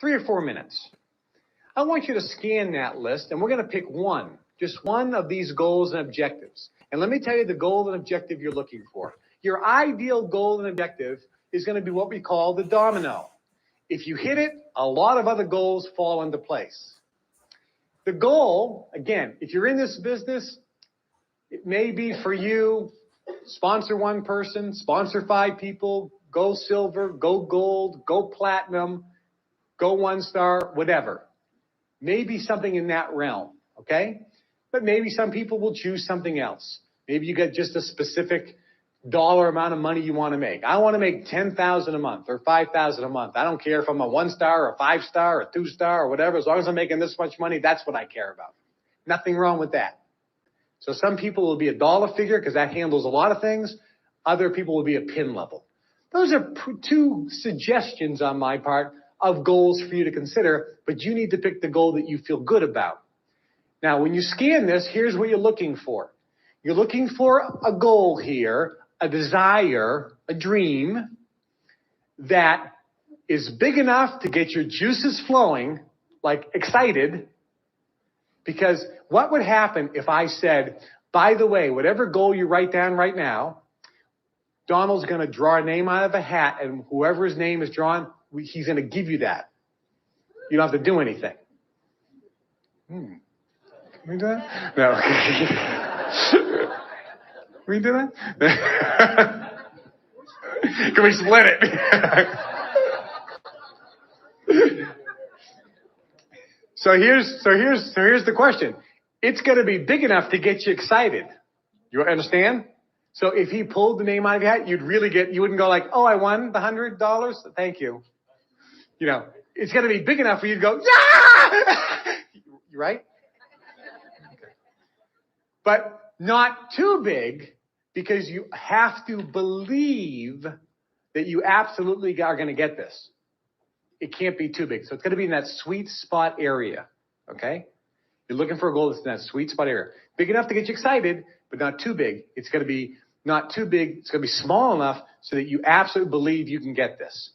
3 or 4 minutes. I want you to scan that list, and we're going to pick one, just one of these goals and objectives. And let me tell you the goal and objective you're looking for. Your ideal goal and objective is going to be what we call the domino. If you hit it, a lot of other goals fall into place. The goal, again, if you're in this business, it may be for you, sponsor 1 person, sponsor 5 people, go silver, go gold, go platinum, go 1-star, whatever. Maybe something in that realm, okay? But maybe some people will choose something else. Maybe you get just a specific dollar amount of money you want to make. I want to make $10,000 a month or $5,000 a month. I don't care if I'm a 1-star or a 5-star or a 2-star or whatever. As long as I'm making this much money, that's what I care about. Nothing wrong with that. So some people will be a dollar figure because that handles a lot of things. Other people will be a pin level. Those are 2 suggestions on my part of goals for you to consider, but you need to pick the goal that you feel good about. Now, when you scan this, here's what you're looking for. You're looking for a goal here, a desire, a dream that is big enough to get your juices flowing, like excited. Because what would happen if I said, by the way, whatever goal you write down right now, Donald's going to draw a name out of a hat, and whoever his name is drawn, he's going to give you that. You don't have to do anything. Can we do that? No. Can we do that? Can we split it? So here's the question. It's going to be big enough to get you excited. You understand? So if he pulled the name out of your hat, you wouldn't go like, oh, I won the $100. Thank you. You know, it's going to be big enough for you to go, yeah! Right? Okay. But not too big, because you have to believe that you absolutely are going to get this. It can't be too big. So it's going to be in that sweet spot area, okay? You're looking for a goal that's in that sweet spot area. Big enough to get you excited, but not too big. It's going to be not too big. It's going to be small enough so that you absolutely believe you can get this.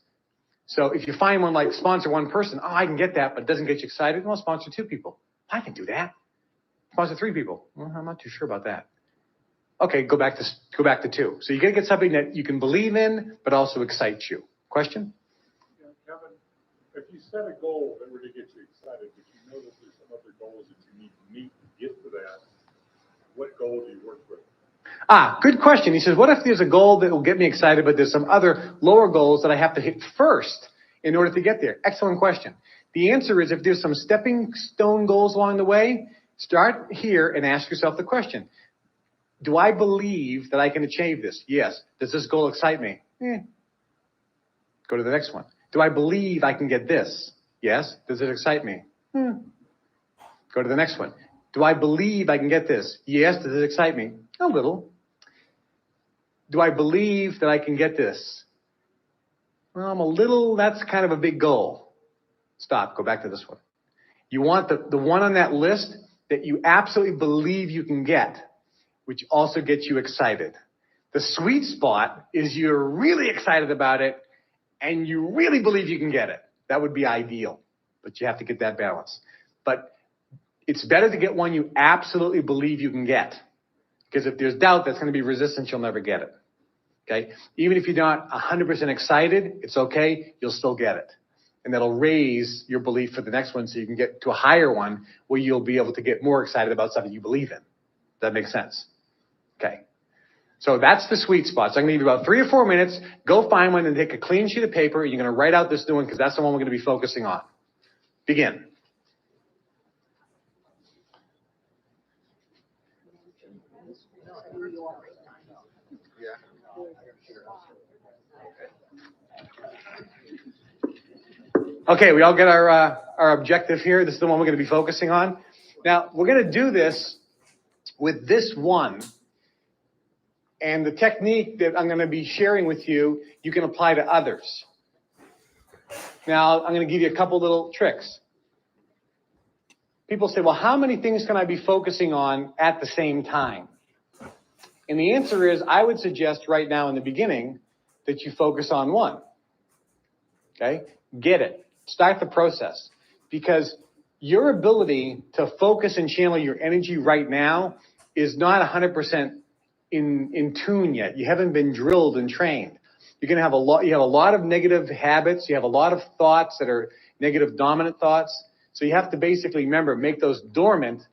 So if you find one like sponsor 1 person, oh, I can get that, but it doesn't get you excited, well, sponsor 2 people. I can do that. Sponsor 3 people. Well, I'm not too sure about that. Okay, go back to 2. So you got to get something that you can believe in, but also excites you. Question? Yeah, Kevin, if you set a goal that really gets you excited, but you know that there's some other goals that you need to meet to get to that, what goal do you work with? Good question. He says, what if there's a goal that will get me excited, but there's some other lower goals that I have to hit first in order to get there? Excellent question. The answer is, if there's some stepping stone goals along the way, start here and ask yourself the question. Do I believe that I can achieve this? Yes. Does this goal excite me? Go to the next one. Do I believe I can get this? Yes. Does it excite me? Go to the next one. Do I believe I can get this? Yes. Does it excite me? A little. Do I believe that I can get this? Well, I'm a little, that's kind of a big goal. Stop. Go back to this one. You want the one on that list that you absolutely believe you can get, which also gets you excited. The sweet spot is you're really excited about it and you really believe you can get it. That would be ideal, but you have to get that balance. But it's better to get one you absolutely believe you can get, because if there's doubt, that's going to be resistance. You'll never get it. Okay? Even if you're not 100% excited, it's okay. You'll still get it. And that'll raise your belief for the next one, so you can get to a higher one where you'll be able to get more excited about something you believe in. Does that make sense? Okay. So that's the sweet spot. So I'm going to give you about 3 or 4 minutes. Go find one and take a clean sheet of paper. You're going to write out this new one, because that's the one we're going to be focusing on. Begin. Okay, we all get our objective here. This is the one we're going to be focusing on. Now, we're going to do this with this one. And the technique that I'm going to be sharing with you, you can apply to others. Now, I'm going to give you a couple little tricks. People say, well, how many things can I be focusing on at the same time? And the answer is, I would suggest right now in the beginning that you focus on one. Okay? Get it. Start the process, because your ability to focus and channel your energy right now is not 100% in tune yet. You haven't been drilled and trained. You're going to have you have a lot of negative habits. You have a lot of thoughts that are negative dominant thoughts. So you have to basically, remember, make those dormant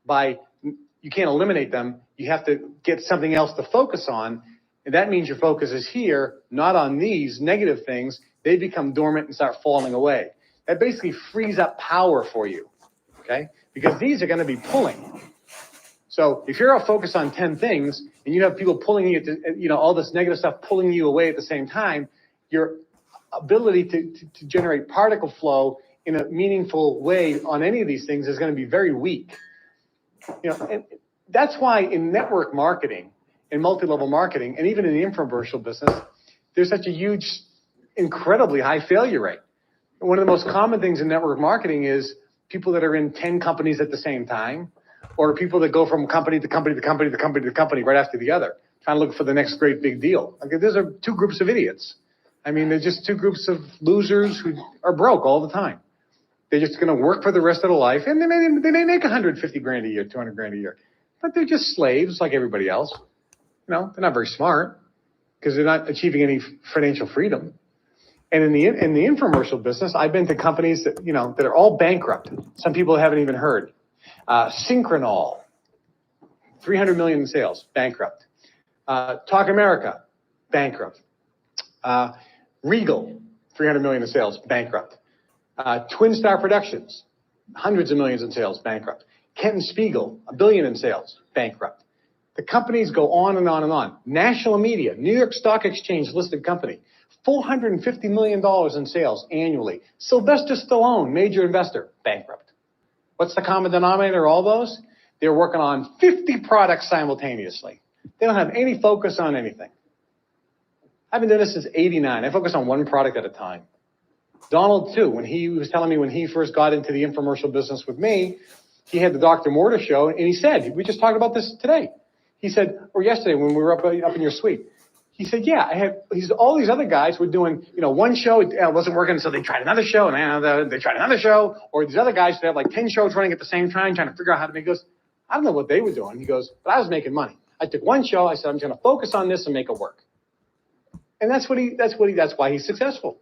by, you can't eliminate them. You have to get something else to focus on. And that means your focus is here, not on these negative things. They become dormant and start falling away. That basically frees up power for you, okay? Because these are going to be pulling. So if you're all focused on 10 things and you have people pulling you, all this negative stuff pulling you away at the same time, your ability to generate particle flow in a meaningful way on any of these things is going to be very weak. And that's why in network marketing, in multi-level marketing, and even in the infomercial business, there's such a huge, incredibly high failure rate. One of the most common things in network marketing is people that are in 10 companies at the same time, or people that go from company to company to company to company to company right after the other, trying to look for the next great big deal. Okay, those are two groups of idiots. I mean, they're just two groups of losers who are broke all the time. They're just going to work for the rest of their life, and they may make 150 grand a year, 200 grand a year, but they're just slaves like everybody else. They're not very smart because they're not achieving any financial freedom. And in the infomercial business, I've been to companies that that are all bankrupt. Some people haven't even heard. Synchronol, 300 million in sales, bankrupt. Talk America, bankrupt. Regal, 300 million in sales, bankrupt. Twin Star Productions, hundreds of millions in sales, bankrupt. Kenton Spiegel, $1 billion in sales, bankrupt. The companies go on and on and on. National Media, New York Stock Exchange listed company, $450 million in sales annually. Sylvester Stallone, major investor, bankrupt. What's the common denominator of all those? They're working on 50 products simultaneously. They don't have any focus on anything. I've been doing this since '89. I focus on one product at a time. Donald, too, when he was telling me when he first got into the infomercial business with me, he had the Dr. Mortar show, and he said, we just talked about this today. He said, or yesterday when we were up in your suite, he said, yeah, all these other guys were doing, one show, it wasn't working, so they tried another show, and they tried another show, or these other guys, they have like 10 shows running at the same time, trying to figure out how to make. He goes, I don't know what they were doing. He goes, but I was making money. I took one show, I said, I'm going to focus on this and make it work. And that's why he's successful.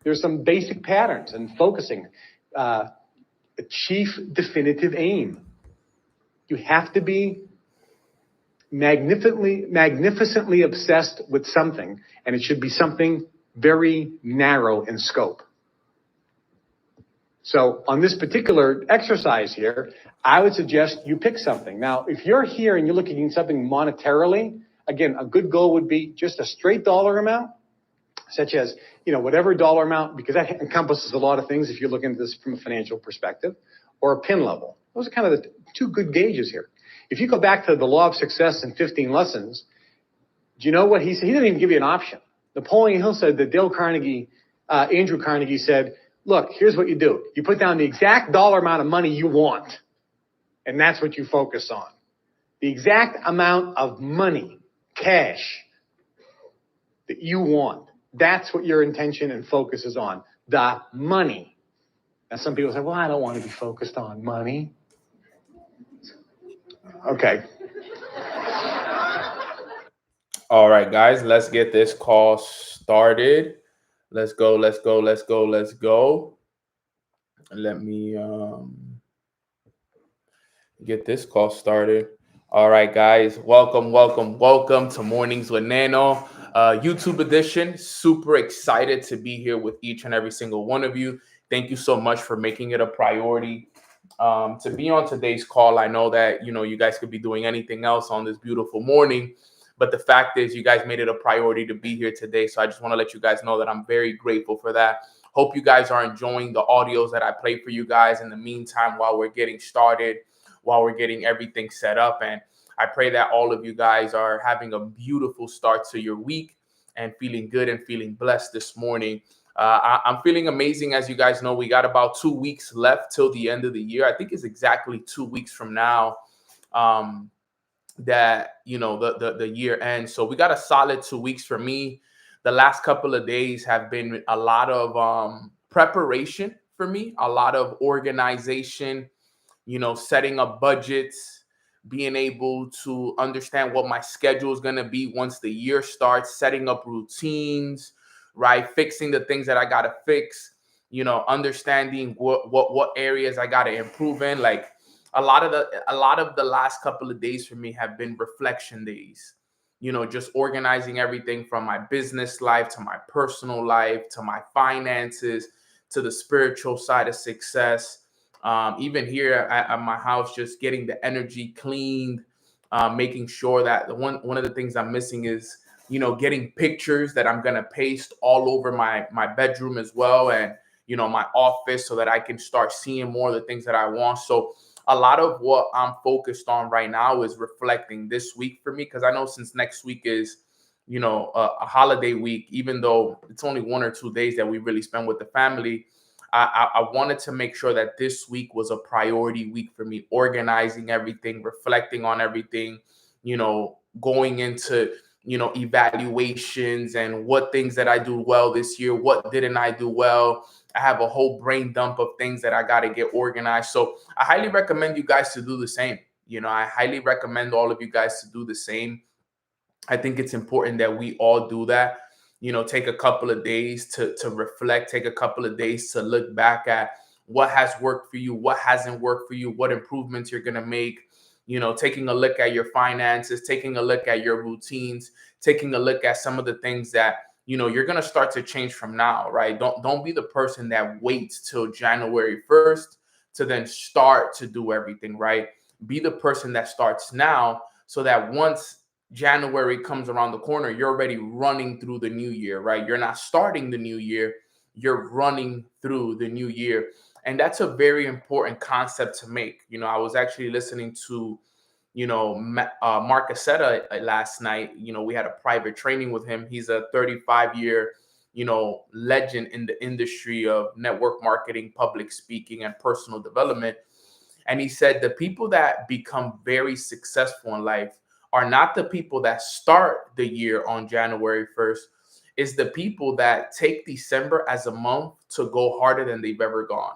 There's some basic patterns in focusing. A chief definitive aim. You have to be magnificently obsessed with something, and it should be something very narrow in scope. So on this particular exercise here, I would suggest you pick something. Now, if you're here and you're looking at something monetarily, again, a good goal would be just a straight dollar amount, such as, whatever dollar amount, because that encompasses a lot of things if you're looking at this from a financial perspective, or a pin level. Those are kind of the two good gauges here. If you go back to the law of success in 15 lessons, do you know what he said? He didn't even give you an option. Napoleon Hill said that Andrew Carnegie said, look, here's what you do. You put down the exact dollar amount of money you want, and that's what you focus on. The exact amount of money, cash, that you want. That's what your intention and focus is on, the money. Now, some people say, well, I don't want to be focused on money. Okay. All right, guys, let's get this call started. Let's go. Let me get this call started. All right, guys, welcome to Mornings with Nano, YouTube edition. Super excited to be here with each and every single one of you. Thank you so much for making it a priority to be on today's call. I know that, you guys could be doing anything else on this beautiful morning, but the fact is you guys made it a priority to be here today. So I just want to let you guys know that I'm very grateful for that. Hope you guys are enjoying the audios that I played for you guys in the meantime while we're getting started, while we're getting everything set up. And I pray that all of you guys are having a beautiful start to your week and feeling good and feeling blessed this morning. I'm feeling amazing. As you guys know, we got about 2 weeks left till the end of the year. I think it's exactly 2 weeks from now that, the year ends. So we got a solid 2 weeks for me. The last couple of days have been a lot of preparation for me, a lot of organization, setting up budgets, being able to understand what my schedule is going to be once the year starts, setting up routines, right? Fixing the things that I got to fix, understanding what areas I got to improve in. Like a lot of the last couple of days for me have been reflection days, just organizing everything from my business life to my personal life to my finances to the spiritual side of success. Even here at my house, just getting the energy cleaned, making sure that one of the things I'm missing is, getting pictures that I'm gonna paste all over my bedroom as well, and my office, so that I can start seeing more of the things that I want. So a lot of what I'm focused on right now is reflecting this week for me, because I know since next week is, a holiday week, even though it's only 1 or 2 days that we really spend with the family. I wanted to make sure that this week was a priority week for me, organizing everything, reflecting on everything, going into, evaluations and what things that I do well this year, what didn't I do well. I have a whole brain dump of things that I got to get organized. So I highly recommend you guys to do the same. I highly recommend all of you guys to do the same. I think it's important that we all do that. Take a couple of days to reflect, take a couple of days to look back at what has worked for you, what hasn't worked for you, what improvements you're going to make, taking a look at your finances, taking a look at your routines, taking a look at some of the things that, you're going to start to change from now, right? Don't be the person that waits till January 1st to then start to do everything, right? Be the person that starts now, so that once January comes around the corner, you're already running through the new year, right? You're not starting the new year, you're running through the new year. And that's a very important concept to make. I was actually listening to, Mark Aceta last night. We had a private training with him. He's a 35-year, legend in the industry of network marketing, public speaking, and personal development. And he said the people that become very successful in life are not the people that start the year on January 1st. It's the people that take December as a month to go harder than they've ever gone,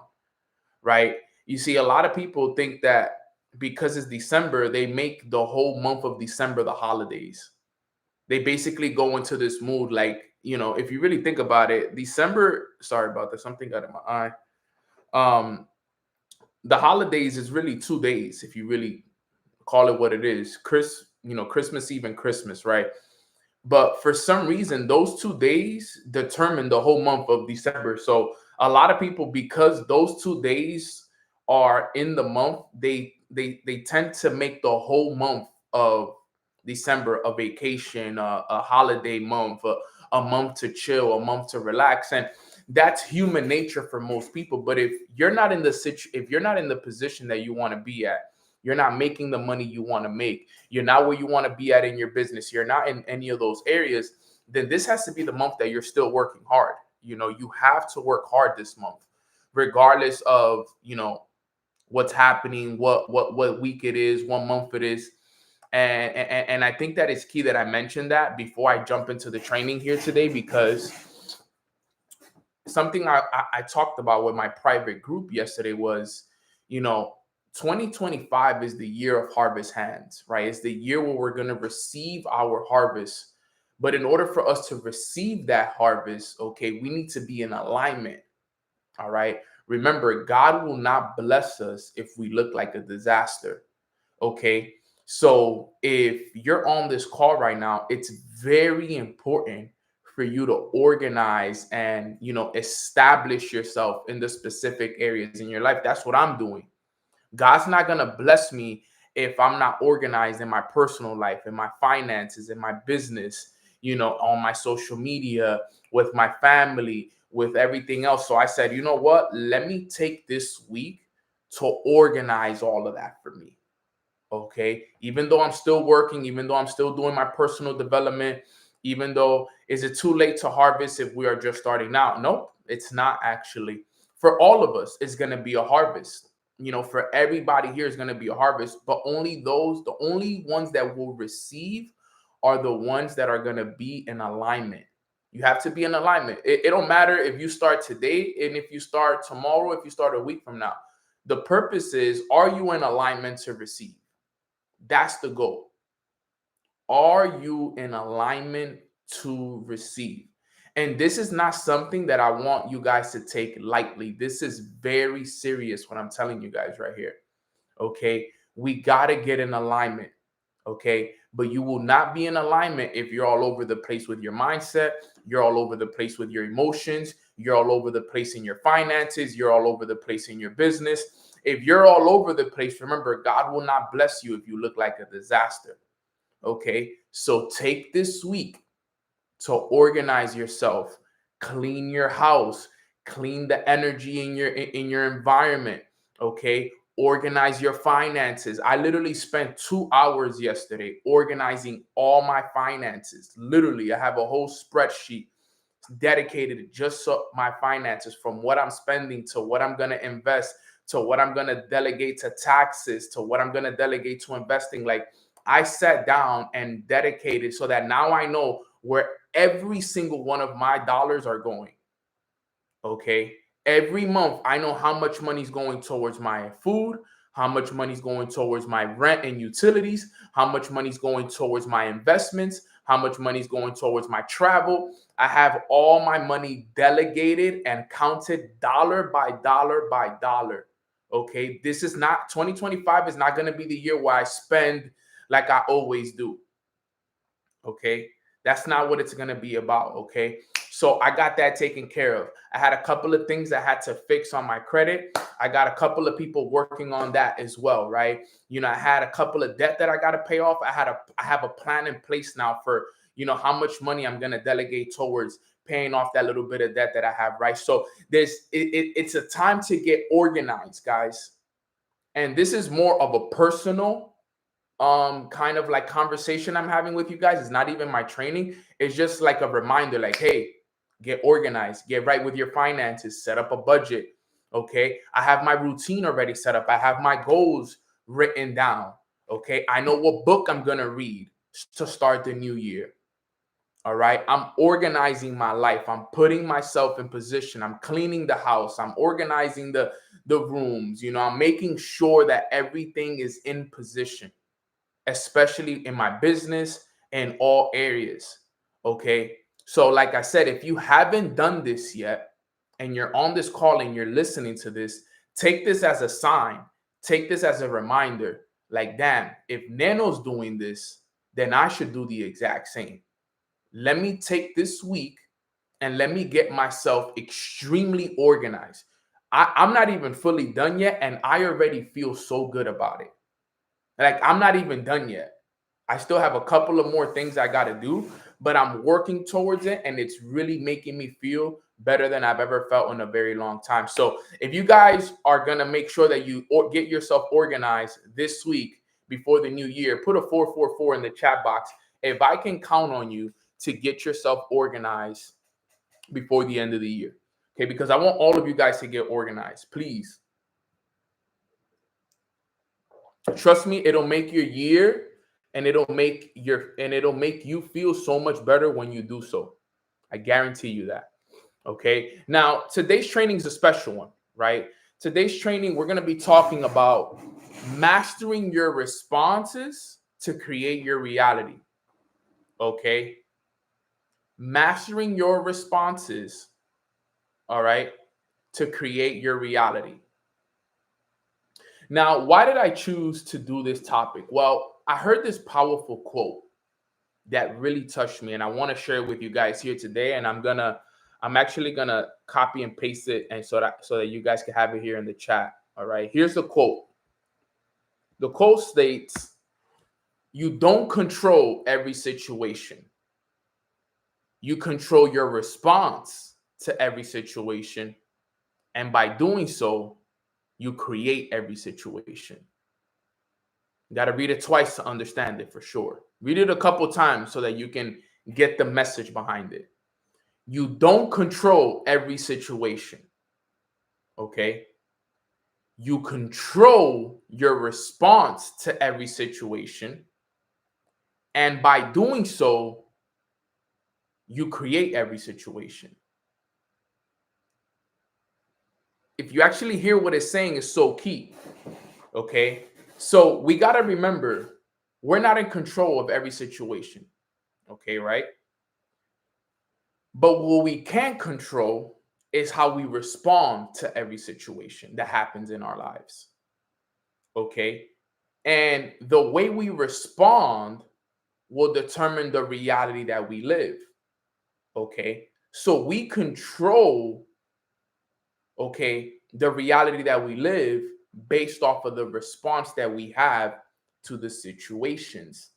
right? You see, a lot of people think that because it's December, they make the whole month of December the holidays. They basically go into this mood, like, if you really think about it, December, sorry about that, something got in my eye. The holidays is really 2 days, if you really call it what it is. Christmas Eve and Christmas, right? But for some reason, those 2 days determine the whole month of December. So a lot of people, because those 2 days are in the month, they tend to make the whole month of December a vacation, a holiday month, a month to chill, a month to relax. And that's human nature for most people. But if you're not in the position that you want to be at, you're not making the money you want to make, you're not where you want to be at in your business, you're not in any of those areas, then this has to be the month that you're still working hard. You have to work hard this month, regardless of, what's happening, what week it is, what month it is. And I think that it's key that I mentioned that before I jump into the training here today, because something I talked about with my private group yesterday was, 2025 is the year of harvest hands, right? It's the year where we're going to receive our harvest. But in order for us to receive that harvest, okay, we need to be in alignment. All right. Remember, God will not bless us if we look like a disaster. Okay. So if you're on this call right now, it's very important for you to organize and, establish yourself in the specific areas in your life. That's what I'm doing. God's not going to bless me if I'm not organized in my personal life, in my finances, in my business, on my social media, with my family, with everything else. So I said, you know what? Let me take this week to organize all of that for me. Okay. Even though I'm still working, even though I'm still doing my personal development, even though, is it too late to harvest if we are just starting out? Nope, it's not actually. For all of us, it's going to be a harvest. For everybody here is going to be a harvest, but the only ones that will receive are the ones that are going to be in alignment. You have to be in alignment. It don't matter if you start today and if you start tomorrow, if you start a week from now. The purpose is, are you in alignment to receive? That's the goal. Are you in alignment to receive? And this is not something that I want you guys to take lightly. This is very serious what I'm telling you guys right here. Okay. We got to get in alignment. Okay. But you will not be in alignment if you're all over the place with your mindset. You're all over the place with your emotions. You're all over the place in your finances. You're all over the place in your business. If you're all over the place, remember, God will not bless you if you look like a disaster. Okay. So take this week to organize yourself, clean your house, clean the energy in your environment. Okay. Organize your finances. I literally spent 2 hours yesterday organizing all my finances. Literally, I have a whole spreadsheet dedicated just so my finances, from what I'm spending to what I'm going to invest to what I'm going to delegate to taxes to what I'm going to delegate to investing. Like, I sat down and dedicated so that now I know where every single one of my dollars are going. Okay. Every month, I know how much money is going towards my food, how much money is going towards my rent and utilities, how much money is going towards my investments, how much money is going towards my travel. I have all my money delegated and counted dollar by dollar by dollar. Okay. This is not 2025 is not going to be the year where I spend like I always do. Okay. That's not what it's going to be about. Okay. So I got that taken care of. I had a couple of things I had to fix on my credit. I got a couple of people working on that as well. Right. You know, I had a couple of debt that I got to pay off. I have a plan in place now for, you know, how much money I'm going to delegate towards paying off that little bit of debt that I have. Right. So it's a time to get organized, guys. And this is more of a personal kind of like conversation I'm having with you guys. It's not even my training. It's just like a reminder, like, hey, get organized, get right with your finances, set up a budget. Okay. I have my routine already set up. I have my goals written down. Okay. I know what book I'm going to read to start the new year. All right. I'm organizing my life. I'm putting myself in position. I'm cleaning the house. I'm organizing the rooms. You know, I'm making sure that everything is in position, especially in my business and all areas. Okay. So like I said, if you haven't done this yet and you're on this call and you're listening to this, take this as a sign, take this as a reminder. Like, damn, if Nano's doing this, then I should do the exact same. Let me take this week and let me get myself extremely organized. I'm not even fully done yet, and I already feel so good about it. Like, I'm not even done yet. I still have a couple of more things I got to do, but I'm working towards it, and it's really making me feel better than I've ever felt in a very long time. So if you guys are going to make sure that you get yourself organized this week before the new year, put a 444 in the chat box. If I can count on you to get yourself organized before the end of the year. Okay, because I want all of you guys to get organized, please. Trust me, it'll make your year, and it'll make you feel so much better when you do so. I guarantee you that. Okay. Now, today's training is a special one, right? Today's training, we're going to be talking about mastering your responses to create your reality. Okay. Mastering your responses, all right, to create your reality. Now, why did I choose to do this topic? Well, I heard this powerful quote that really touched me, and I want to share it with you guys here today. And I'm actually gonna copy and paste it, and so that you guys can have it here in the chat. All right, here's the quote. The quote states, "You don't control every situation. You control your response to every situation, and by doing so, you create every situation." You got to read it twice to understand it for sure. Read it a couple times so that you can get the message behind it. You don't control every situation. Okay. You control your response to every situation. And by doing so, you create every situation. If you actually hear what it's saying, is so key. Okay, so we got to remember, we're not in control of every situation. Okay, right? But what we can control is how we respond to every situation that happens in our lives. Okay, and the way we respond will determine the reality that we live. Okay, so we control, okay, the reality that we live based off of the response that we have to the situations.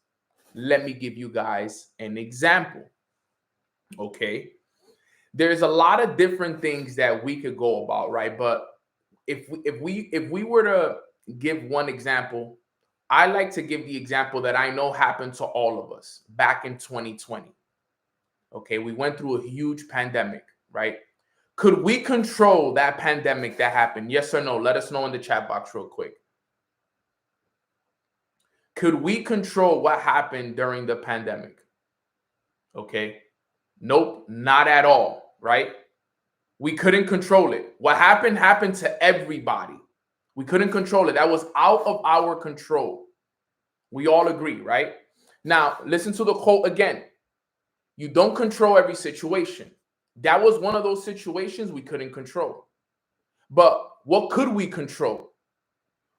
Let me give you guys an example. Okay, there's a lot of different things that we could go about, right? But if we were to give one example, I like to give the example that I know happened to all of us back in 2020. Okay, we went through a huge pandemic, right? Could we control that pandemic that happened? Yes or no? Let us know in the chat box real quick. Could we control what happened during the pandemic? Okay. Nope, not at all, right? We couldn't control it. What happened to everybody. We couldn't control it. That was out of our control. We all agree, right? Now, listen to the quote again. You don't control every situation. That was one of those situations we couldn't control. But what could we control?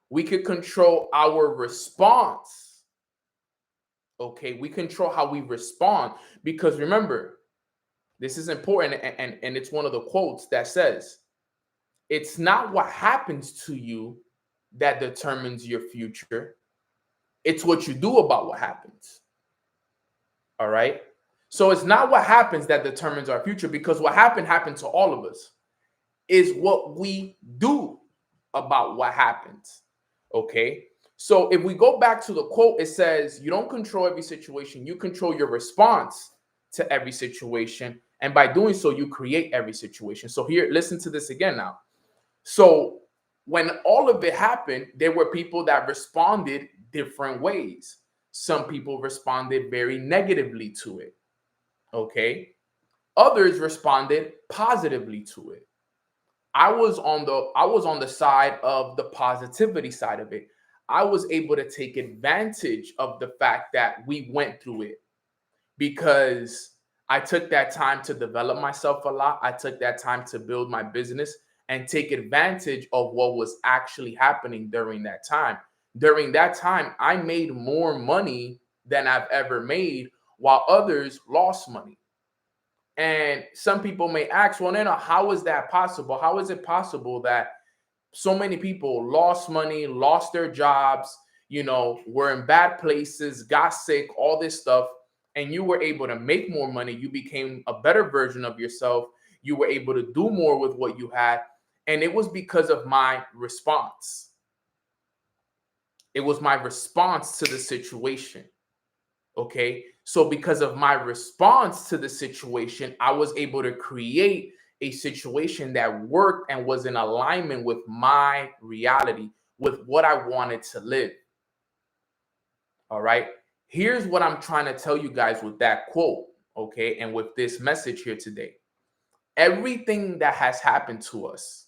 We could control our response. Okay, we control how we respond. Because remember, this is important, and it's one of the quotes that says, it's not what happens to you that determines your future. It's what you do about what happens. All right? So it's not what happens that determines our future, because what happened to all of us. Is what we do about what happens. Okay? So if we go back to the quote, it says, you don't control every situation. You control your response to every situation. And by doing so, you create every situation. So here, listen to this again now. So when all of it happened, there were people that responded different ways. Some people responded very negatively to it. Okay? Others responded positively to it. I was on the side of the positivity side of it. I was able to take advantage of the fact that we went through it, because I took that time to develop myself a lot. I took that time to build my business and take advantage of what was actually happening during that time. During that time, I made more money than I've ever made, while others lost money. And some people may ask, well, Neno, how is that possible? How is it possible that so many people lost money, lost their jobs, were in bad places, got sick, all this stuff, and you were able to make more money? You became a better version of yourself. You were able to do more with what you had. And it was because of my response. It was my response to the situation. Okay, so because of my response to the situation, I was able to create a situation that worked and was in alignment with my reality, with what I wanted to live. All right, here's what I'm trying to tell you guys with that quote, okay, and with this message here today. Everything that has happened to us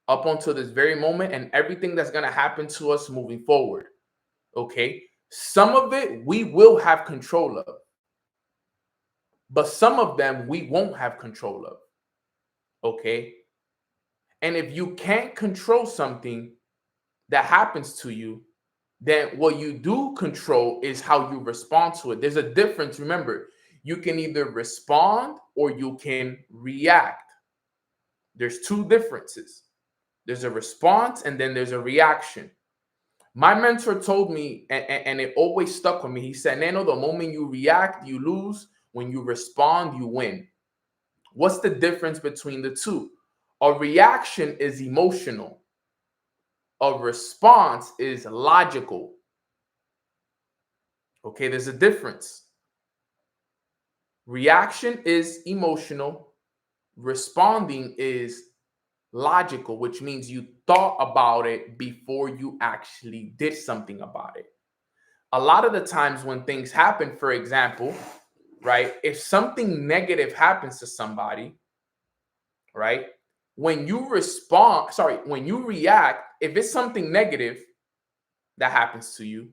up until this very moment, and everything that's going to happen to us moving forward, okay, some of it we will have control of, but some of them we won't have control of. Okay. And if you can't control something that happens to you, then what you do control is how you respond to it. There's a difference. Remember, you can either respond or you can react. There's two differences. There's a response and then there's a reaction. My mentor told me, and it always stuck with me. He said, Neno, the moment you react, you lose. When you respond, you win. What's the difference between the two? A reaction is emotional. A response is logical. Okay, there's a difference. Reaction is emotional. Responding is logical, which means you thought about it before you actually did something about it. A lot of the times when things happen, for example, right? If something negative happens to somebody, right? When you when you react, if it's something negative that happens to you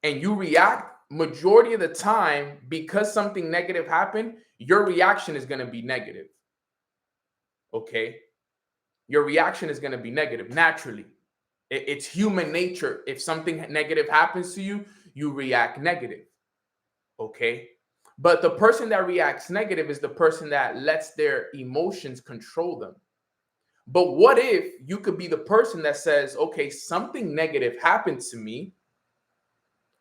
and you react, majority of the time, because something negative happened, your reaction is going to be negative. Okay? Your reaction is going to be negative naturally. It's human nature. If something negative happens to you, you react negative. Okay? But the person that reacts negative is the person that lets their emotions control them. But what if you could be the person that says, okay, something negative happened to me.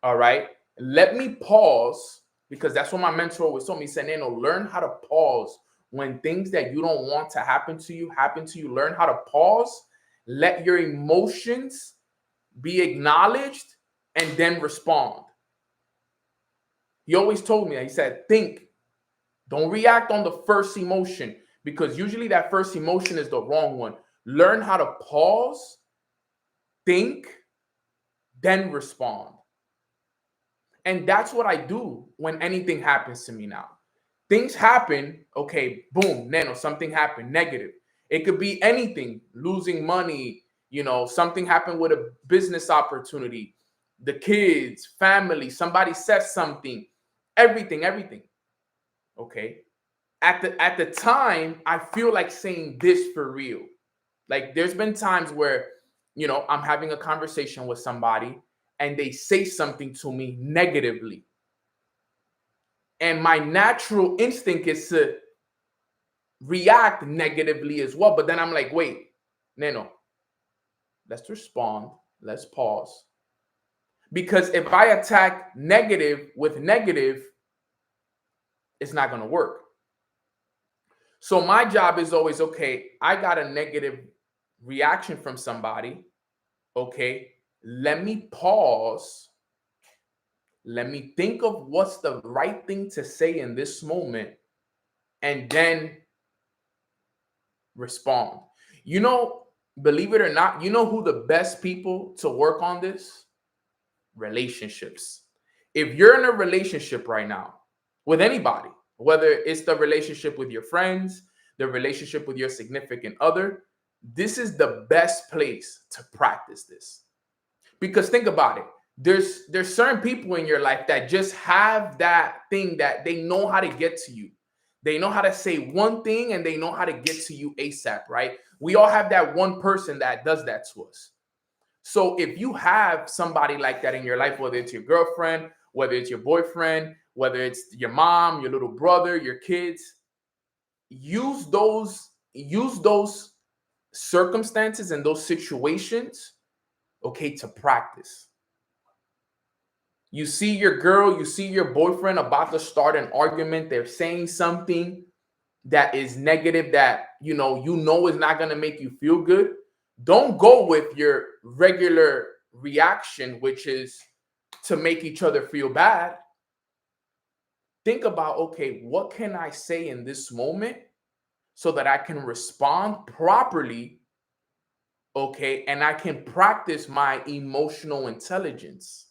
All right. Let me pause, because that's what my mentor always told me. He said, Nano, learn how to pause when things that you don't want to happen to you happen to you. Learn how to pause, let your emotions be acknowledged, and then respond. He always told me, he said, think, don't react on the first emotion, because usually that first emotion is the wrong one. Learn how to pause, think, then respond. And that's what I do when anything happens to me now. Things happen, okay, boom, Nano, something happened, negative. It could be anything, losing money, something happened with a business opportunity, the kids, family, somebody says something, everything. Okay. At the time, I feel like saying this for real. Like there's been times where, I'm having a conversation with somebody and they say something to me negatively. And my natural instinct is to react negatively as well. But then I'm like, wait, Nano, let's respond. Let's pause. Because if I attack negative with negative, it's not going to work. So my job is always, okay, I got a negative reaction from somebody. Okay, let me pause. Let me think of what's the right thing to say in this moment, and then respond. Believe it or not, who the best people to work on this? Relationships. If you're in a relationship right now with anybody, whether it's the relationship with your friends, the relationship with your significant other, this is the best place to practice this. Because think about it. There's certain people in your life that just have that thing that they know how to get to you. They know how to say one thing and they know how to get to you ASAP, right? We all have that one person that does that to us. So if you have somebody like that in your life, whether it's your girlfriend, whether it's your boyfriend, whether it's your mom, your little brother, your kids, use those circumstances and those situations, okay, to practice. You see your girl, you see your boyfriend about to start an argument. They're saying something that is negative that you know is not going to make you feel good. Don't go with your regular reaction, which is to make each other feel bad. Think about, okay, what can I say in this moment so that I can respond properly, okay, and I can practice my emotional intelligence.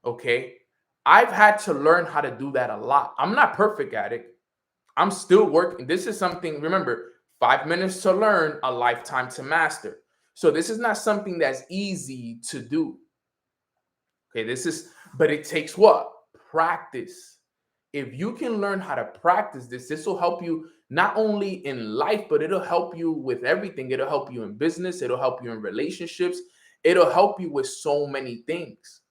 Okay, I've had to learn how to do that a lot. I'm not perfect at it. I'm still working. This is something, remember, 5 minutes to learn, a lifetime to master. So this is not something that's easy to do. Okay, but it takes what? Practice. If you can learn how to practice this will help you not only in life, but it'll help you with everything. It'll help you in business. It'll help you in relationships. It'll help you with so many things.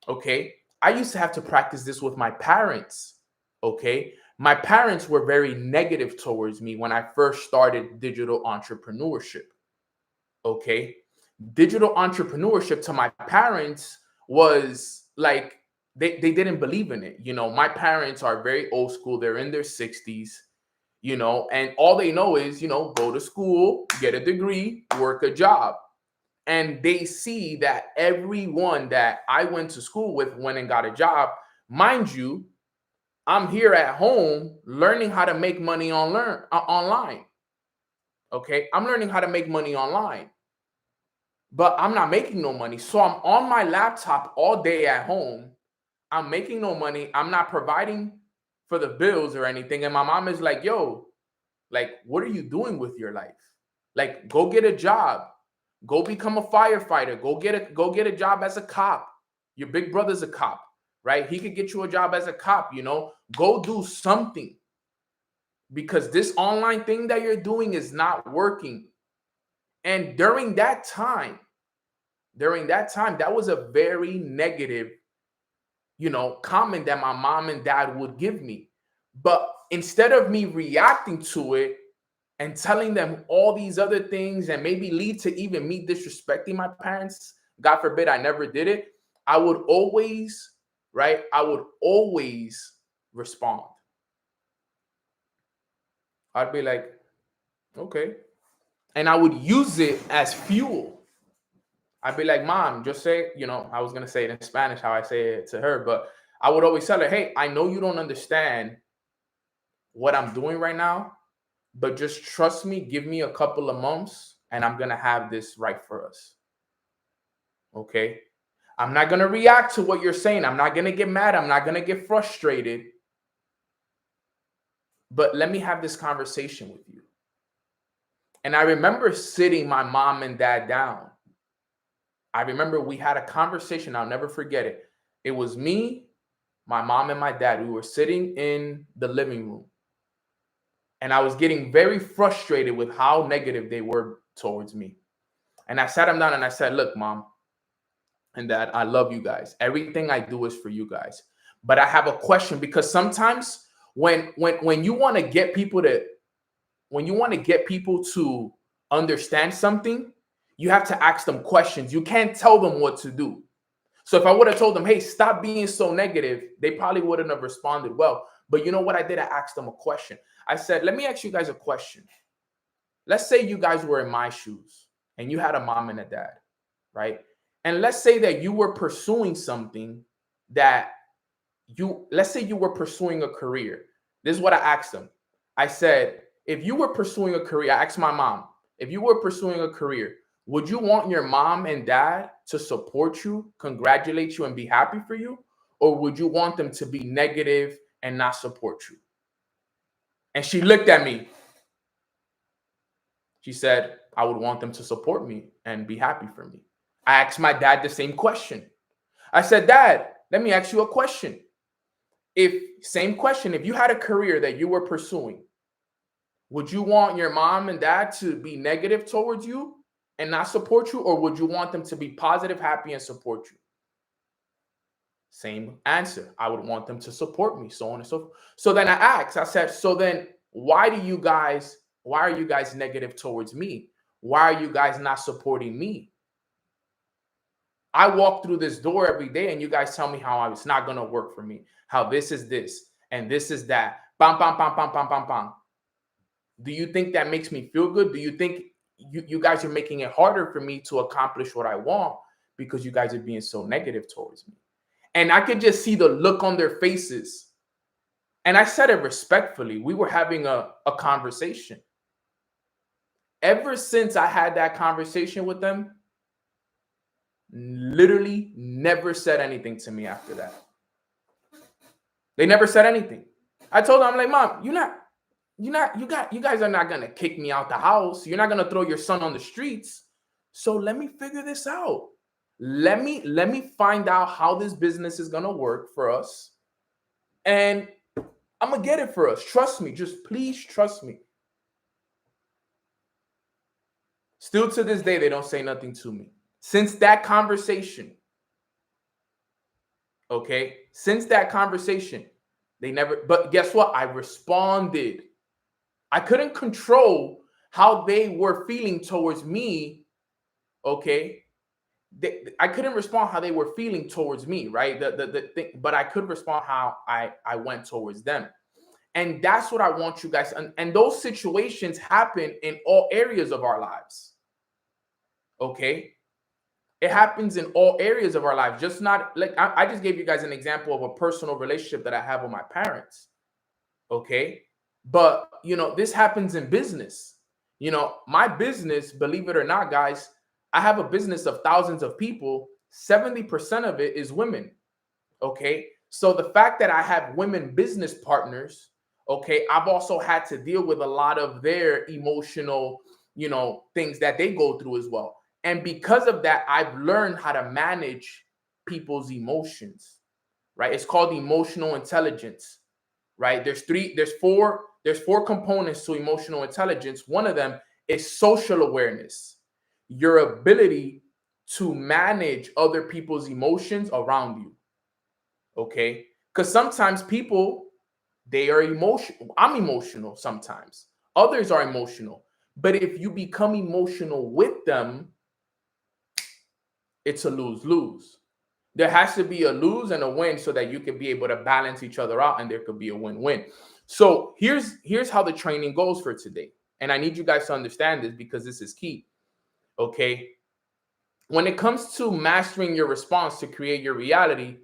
Okay, I used to have to practice this with my parents. Okay, my parents were very negative towards me when I first started digital entrepreneurship. Okay, digital entrepreneurship to my parents was like they didn't believe in it. My parents are very old school. They're in their 60s, and all they know is, go to school, get a degree, work a job. And they see that everyone that I went to school with went and got a job. Mind you, I'm here at home learning how to make money online. Okay, I'm learning how to make money online, but I'm not making no money. So I'm on my laptop all day at home. I'm making no money. I'm not providing for the bills or anything. And my mom is like, yo, like, what are you doing with your life? Like, go get a job. Go become a firefighter. Go get a job as a cop. Your big brother's a cop, right? He could get you a job as a cop, you know. Go do something. Because this online thing that you're doing is not working. And during that time, that was a very negative, you know, comment that my mom and dad would give me. But instead of me reacting to it and telling them all these other things and maybe lead to even me disrespecting my parents, God forbid I never did it, I would always, right? I would always respond. I'd be like, okay. And I would use it as fuel. I'd be like, Mom, just say, you know, I was going to say it in Spanish, how I say it to her, but I would always tell her, hey, I know you don't understand what I'm doing right now, but just trust me, give me a couple of months and I'm going to have this right for us. Okay. I'm not going to react to what you're saying. I'm not going to get mad. I'm not going to get frustrated. But let me have this conversation with you. And I remember sitting my mom and dad down. I remember we had a conversation. I'll never forget it. It was me, my mom, and my dad. We were sitting in the living room. And I was getting very frustrated with how negative they were towards me. And I sat them down and I said, look, Mom and Dad, I love you guys. Everything I do is for you guys. But I have a question, because sometimes when you want to get people to understand something, you have to ask them questions. You can't tell them what to do. So if I would have told them, hey, stop being so negative, they probably wouldn't have responded well. But you know what I did? I asked them a question. I said, let me ask you guys a question. Let's say you guys were in my shoes and you had a mom and a dad, right? And let's say that you were pursuing something let's say you were pursuing a career. This is what I asked them. I said, if you were pursuing a career, I asked my mom, if you were pursuing a career, would you want your mom and dad to support you, congratulate you, and be happy for you? Or would you want them to be negative and not support you? And she looked at me. She said, I would want them to support me and be happy for me. I asked my dad the same question. I said, Dad, let me ask you a question. Same question, if you had a career that you were pursuing, would you want your mom and dad to be negative towards you and not support you? Or would you want them to be positive, happy, and support you? Same answer. I would want them to support me, so on and so forth. So then I said, so then why are you guys negative towards me? Why are you guys not supporting me? I walk through this door every day and you guys tell me how it's not going to work for me, how this is this and this is that. Bam, bam, bam, bam, bam, bam, bam. Do you think that makes me feel good? Do you think you guys are making it harder for me to accomplish what I want because you guys are being so negative towards me? And I could just see the look on their faces. And I said it respectfully. We were having a conversation. Ever since I had that conversation with them, literally never said anything to me after that. They never said anything. I told them, I'm like, Mom, you guys are not going to kick me out the house. You're not going to throw your son on the streets. So let me figure this out. Let me find out how this business is going to work for us. And I'm going to get it for us. Trust me. Just please trust me. Still to this day, they don't say nothing to me. Since that conversation, okay? Since that conversation, they never, but guess what? I responded. I couldn't control how they were feeling towards me, okay? I couldn't respond how they were feeling towards me, right? The thing, but I could respond how I went towards them. And that's what I want you guys, and those situations happen in all areas of our lives, okay? It happens in all areas of our lives, just not like I just gave you guys an example of a personal relationship that I have with my parents. Okay. But, you know, this happens in business. You know, my business, believe it or not, guys, I have a business of thousands of people. 70% of it is women. Okay. So the fact that I have women business partners, okay, I've also had to deal with a lot of their emotional, things that they go through as well. And because of that, I've learned how to manage people's emotions, right? It's called emotional intelligence, right? There's four components to emotional intelligence. One of them is social awareness, your ability to manage other people's emotions around you. Okay, because sometimes people, they are emotional. I'm emotional sometimes. Others are emotional. But if you become emotional with them, it's a lose-lose. There has to be a lose and a win so that you can be able to balance each other out and there could be a win-win. So here's how the training goes for today. And I need you guys to understand this because this is key. Okay. When it comes to mastering your response to create your reality,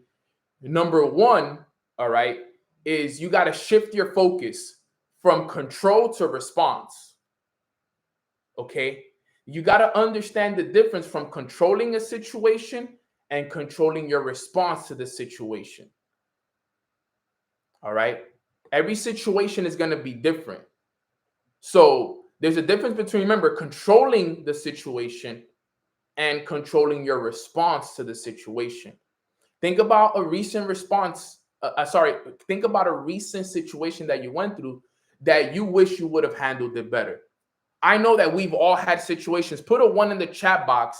number one, all right, is you got to shift your focus from control to response. Okay. You got to understand the difference from controlling a situation and controlling your response to the situation. All right. Every situation is going to be different. So there's a difference between, remember, controlling the situation and controlling your response to the situation. Think about a recent response. Think about a recent situation that you went through that you wish you would have handled it better. I know that we've all had situations. Put a 1 in the chat box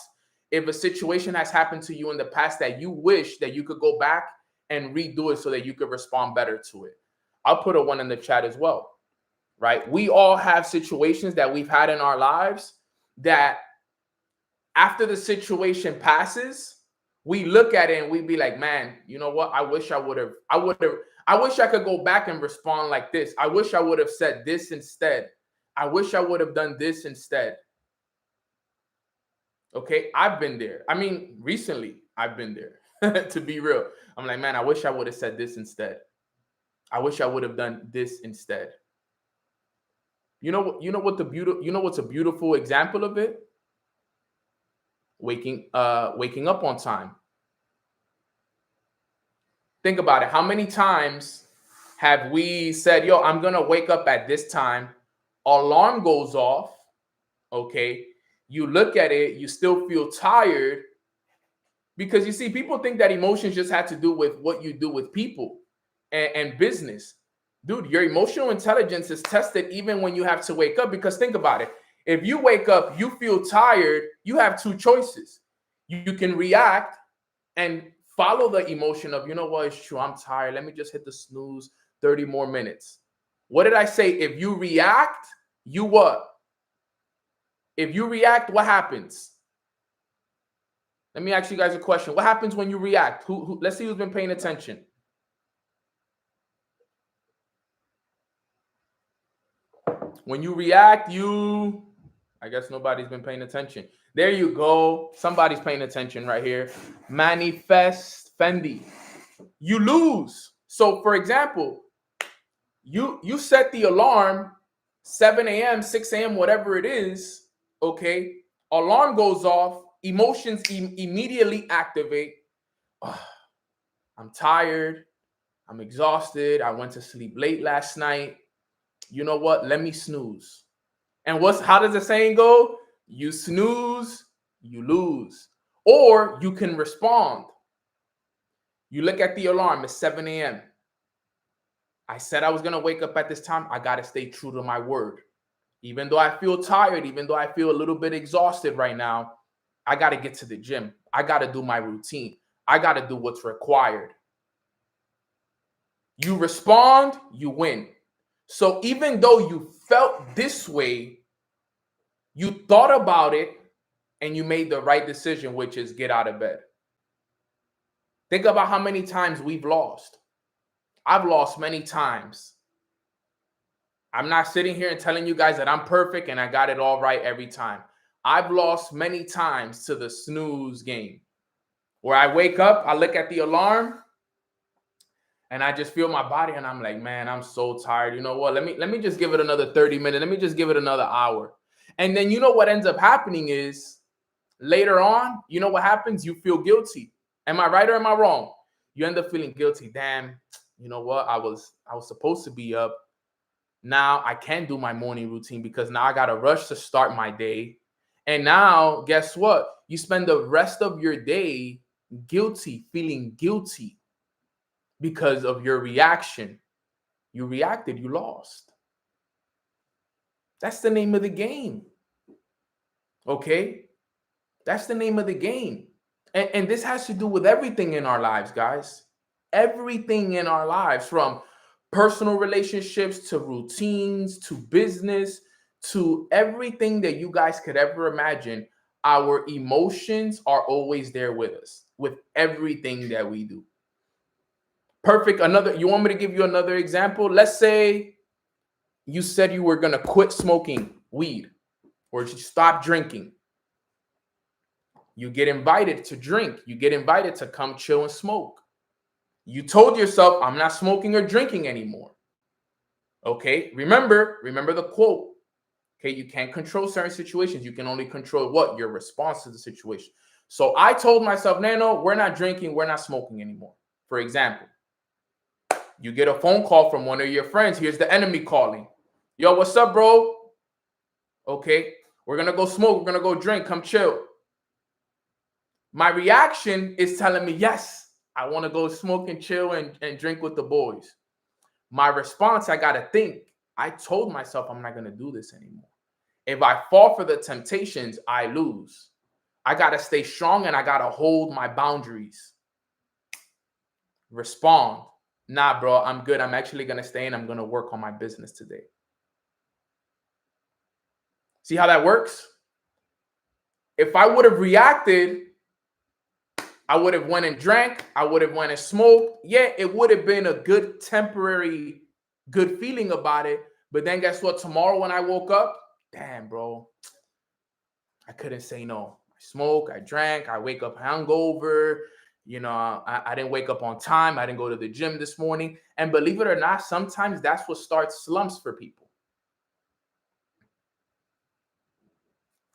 if a situation has happened to you in the past that you wish that you could go back and redo it so that you could respond better to it. I'll put a 1 in the chat as well, right? We all have situations that we've had in our lives that after the situation passes, we look at it and we be like, man, you know what? I wish I wish I could go back and respond like this. I wish I would have said this instead. I wish I would have done this instead. Okay, I've been there. I mean, recently I've been there. To be real, I'm like, man, I wish I would have said this instead. I wish I would have done this instead. You know what's a beautiful example of it? Waking up on time. Think about it. How many times have we said, yo, I'm gonna wake up at this time? Alarm goes off. Okay. You look at it, you still feel tired. Because you see, people think that emotions just have to do with what you do with people and business. Dude, your emotional intelligence is tested even when you have to wake up. Because think about it. If you wake up, you feel tired, you have two choices. You can react and follow the emotion of, you know what, it's true, I'm tired. Let me just hit the snooze 30 more minutes. What did I say? If you react, you what? If you react, what happens? Let me ask you guys a question. What happens when you react? Who let's see who's been paying attention. When you react, I guess nobody's been paying attention. There you go. Somebody's paying attention right here. Manifest Fendi. You lose. So for example, you set the alarm 7 a.m., 6 a.m., whatever it is. Okay. Alarm goes off. Emotions immediately activate. Oh, I'm tired. I'm exhausted. I went to sleep late last night. You know what? Let me snooze. And how does the saying go? You snooze, you lose. Or you can respond. You look at the alarm, it's 7 a.m. I said I was going to wake up at this time. I got to stay true to my word. Even though I feel tired, even though I feel a little bit exhausted right now, I got to get to the gym. I got to do my routine. I got to do what's required. You respond, you win. So even though you felt this way, you thought about it and you made the right decision, which is get out of bed. Think about how many times we've lost. I've lost many times. I'm not sitting here and telling you guys that I'm perfect and I got it all right every time. I've lost many times to the snooze game where I wake up, I look at the alarm, and I just feel my body and I'm like, man, I'm so tired. You know what? Let me just give it another 30 minutes. Let me just give it another hour. And then you know what ends up happening is later on, you know what happens? You feel guilty. Am I right or am I wrong? You end up feeling guilty. Damn, you know what? I was supposed to be up. Now I can't do my morning routine because now I got to rush to start my day. And now, guess what? You spend the rest of your day guilty, feeling guilty because of your reaction. You reacted, you lost. That's the name of the game. Okay? That's the name of the game. And this has to do with everything in our lives, guys. Everything in our lives, from personal relationships to routines to business to everything that you guys could ever imagine. Our emotions are always there with us, with everything that we do. Perfect. You want me to give you another example? Let's say you said you were going to quit smoking weed or stop drinking. You get invited to drink. You get invited to come chill and smoke. You told yourself, I'm not smoking or drinking anymore. Okay, remember the quote. Okay, you can't control certain situations. You can only control what? Your response to the situation. So I told myself, Nano, we're not drinking, we're not smoking anymore. For example, you get a phone call from one of your friends. Here's the enemy calling. Yo, what's up, bro? Okay, we're going to go smoke. We're going to go drink. Come chill. My reaction is telling me, yes, I want to go smoke and chill and drink with the boys. My response, I got to think. I told myself I'm not going to do this anymore. If I fall for the temptations, I lose. I got to stay strong and I got to hold my boundaries. Respond. Nah, bro, I'm good. I'm actually going to stay and I'm going to work on my business today. See how that works? If I would have reacted, I would have went and drank. I would have went and smoked. Yeah, it would have been a good temporary good feeling about it. But then guess what? Tomorrow when I woke up, damn, bro, I couldn't say no. I smoke, I drank, I wake up hungover. You know, I didn't wake up on time. I didn't go to the gym this morning. And believe it or not, sometimes that's what starts slumps for people.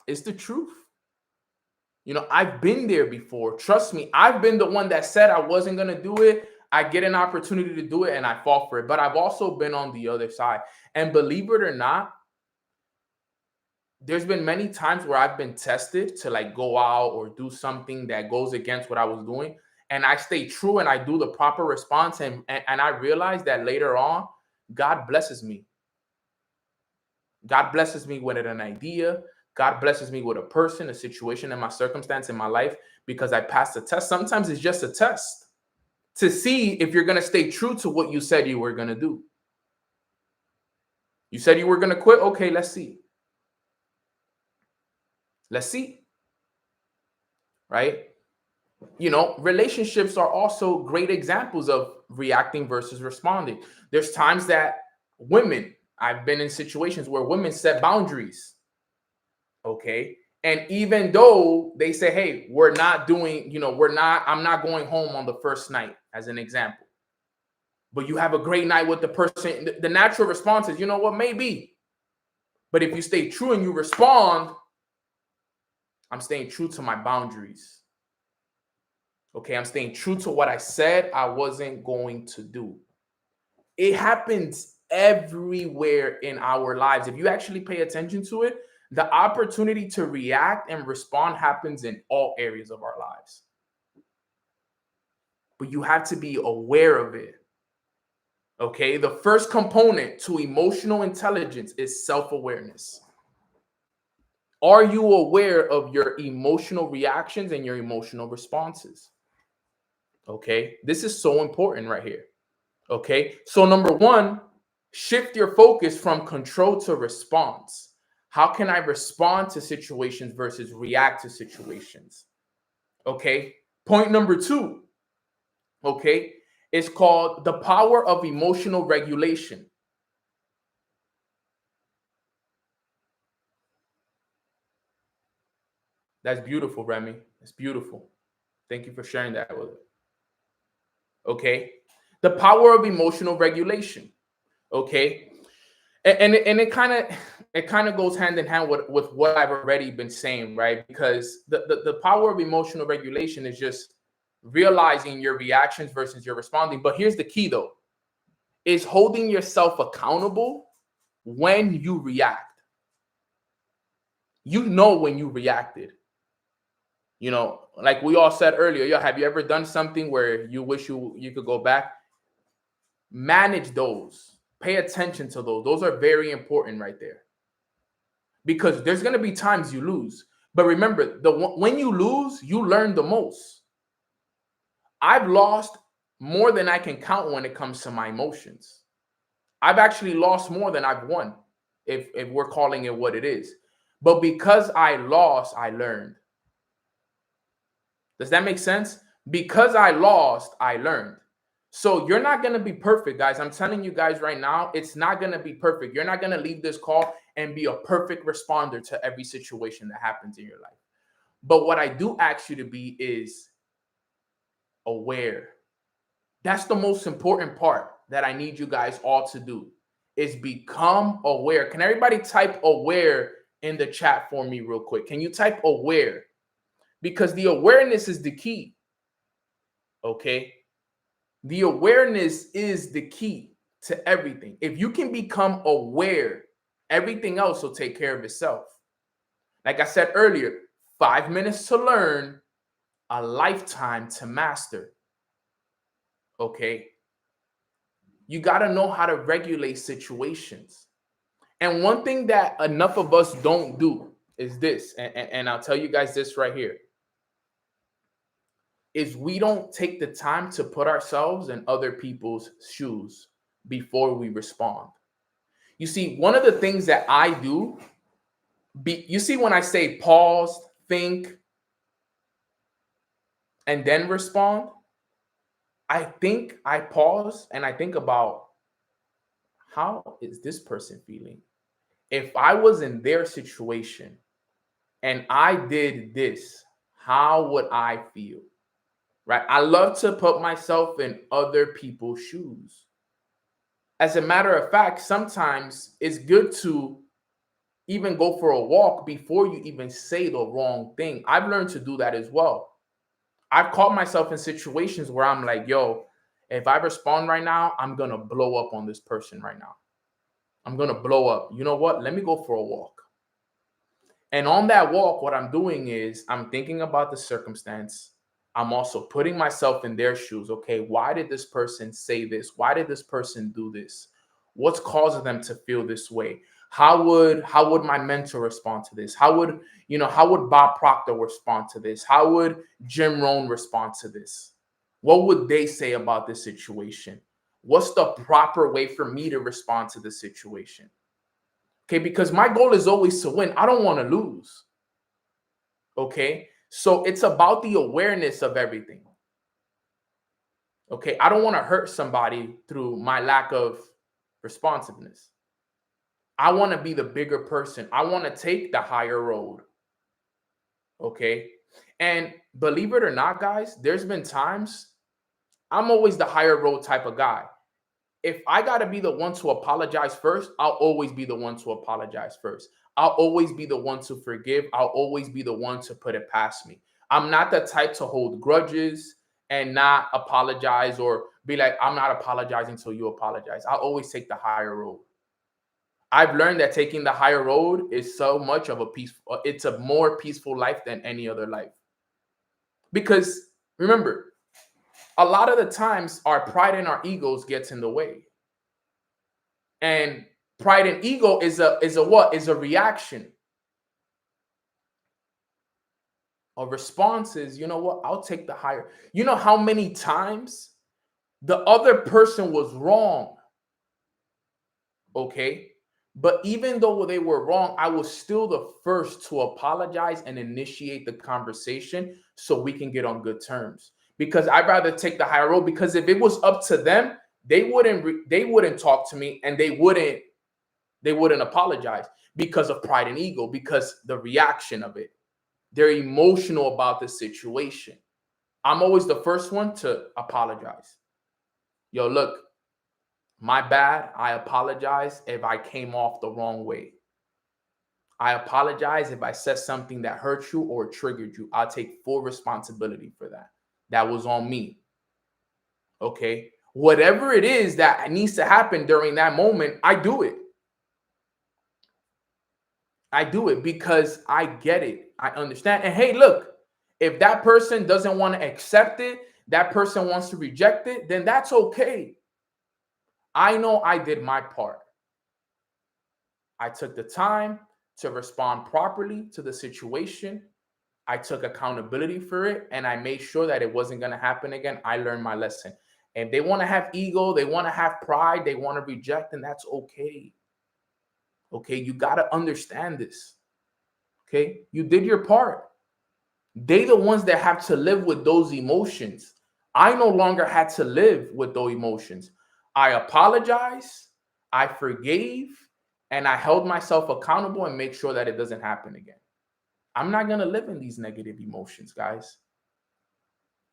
It's the truth. You know, I've been there before. Trust me, I've been the one that said I wasn't going to do it. I get an opportunity to do it and I fall for it. But I've also been on the other side. And believe it or not, there's been many times where I've been tested to like go out or do something that goes against what I was doing. And I stay true and I do the proper response. And I realize that later on, God blesses me. God blesses me with an idea. God blesses me with a person, a situation, and my circumstance in my life because I passed the test. Sometimes it's just a test to see if you're going to stay true to what you said you were going to do. You said you were going to quit. Okay, let's see. Let's see. Right? You know, relationships are also great examples of reacting versus responding. There's times that I've been in situations where women set boundaries. Okay. And even though they say, hey, I'm not going home on the first night, as an example. But you have a great night with the person. The natural response is, you know what, maybe. But if you stay true and you respond, I'm staying true to my boundaries. Okay, I'm staying true to what I said I wasn't going to do. It happens everywhere in our lives. If you actually pay attention to it, the opportunity to react and respond happens in all areas of our lives. But you have to be aware of it. Okay, the first component to emotional intelligence is self-awareness. Are you aware of your emotional reactions and your emotional responses? Okay, this is so important right here. Okay, so number one, shift your focus from control to response. How can I respond to situations versus react to situations? Okay, point number two, okay, is called the power of emotional regulation. That's beautiful, Remy. It's beautiful. Thank you for sharing that with us. Okay, the power of emotional regulation. Okay, and it kind of goes hand in hand with what I've already been saying, right? Because the power of emotional regulation is just realizing your reactions versus your responding. But here's the key though, is holding yourself accountable when you react. You know when you reacted. You know, like we all said earlier, yo, have you ever done something where you wish you could go back? Manage those. Pay attention to those. Those are very important right there. Because there's going to be times you lose. But remember, when you lose, you learn the most. I've lost more than I can count when it comes to my emotions. I've actually lost more than I've won, if we're calling it what it is. But because I lost, I learned. Does that make sense? Because I lost, I learned. So you're not going to be perfect, guys. I'm telling you guys right now, it's not going to be perfect. You're not going to leave this call and be a perfect responder to every situation that happens in your life. But what I do ask you to be is aware. That's the most important part that I need you guys all to do, is become aware. Can everybody type aware in the chat for me real quick? Can you type aware? Because the awareness is the key. Okay? The awareness is the key to everything. If you can become aware, everything else will take care of itself. Like I said earlier, 5 minutes to learn, a lifetime to master. Okay? You got to know how to regulate situations. And one thing that enough of us don't do is this, and I'll tell you guys this right here, is we don't take the time to put ourselves in other people's shoes before we respond. You see, one of the things that I do, you see when I say pause, think, and then respond, I pause and I think about, how is this person feeling? If I was in their situation and I did this, how would I feel? Right? I love to put myself in other people's shoes. As a matter of fact, sometimes it's good to even go for a walk before you even say the wrong thing. I've learned to do that as well. I've caught myself in situations where I'm like, yo, if I respond right now, I'm going to blow up on this person right now. I'm going to blow up. You know what? Let me go for a walk. And on that walk, what I'm doing is I'm thinking about the circumstance. I'm also putting myself in their shoes. Okay, why did this person say this? Why did this person do this? What's causing them to feel this way? How would my mentor respond to this? How would Bob Proctor respond to this? How would Jim Rohn respond to this? What would they say about this situation? What's the proper way for me to respond to the situation? Okay, because my goal is always to win. I don't want to lose. Okay, so it's about the awareness of everything. Okay, I don't want to hurt somebody through my lack of responsiveness. I want to be the bigger person. I want to take the higher road. Okay, and believe it or not, guys, there's been times I'm always the higher road type of guy. If I got to be the one to apologize first, I'll always be the one to apologize first. I'll always be the one to forgive. I'll always be the one to put it past me. I'm not the type to hold grudges and not apologize or be like, I'm not apologizing until you apologize. I'll always take the higher road. I've learned that taking the higher road is so much of it's a more peaceful life than any other life. Because remember, a lot of the times our pride and our egos gets in the way. And pride and ego is a what? Is a reaction. A response is, you know what? I'll take the higher. You know how many times the other person was wrong? Okay. But even though they were wrong, I was still the first to apologize and initiate the conversation so we can get on good terms. Because I'd rather take the higher road, because if it was up to them, they wouldn't talk to me, and they wouldn't apologize because of pride and ego, because the reaction of it. They're emotional about the situation. I'm always the first one to apologize. Yo, look, my bad. I apologize if I came off the wrong way. I apologize if I said something that hurt you or triggered you. I'll take full responsibility for that. that was on me. Okay. Whatever it is that needs to happen during that moment, I do it. I do it because I get it. I understand. And hey, look, if that person doesn't want to accept it, that person wants to reject it, then that's okay. I know I did my part. I took the time to respond properly to the situation. I took accountability for it, and I made sure that it wasn't going to happen again. I learned my lesson. And they want to have ego, they want to have pride, they want to reject, and that's okay. Okay, you got to understand this. Okay, you did your part. They the ones that have to live with those emotions. I no longer had to live with those emotions. I apologized, I forgave, and I held myself accountable and make sure that it doesn't happen again. I'm not going to live in these negative emotions, guys.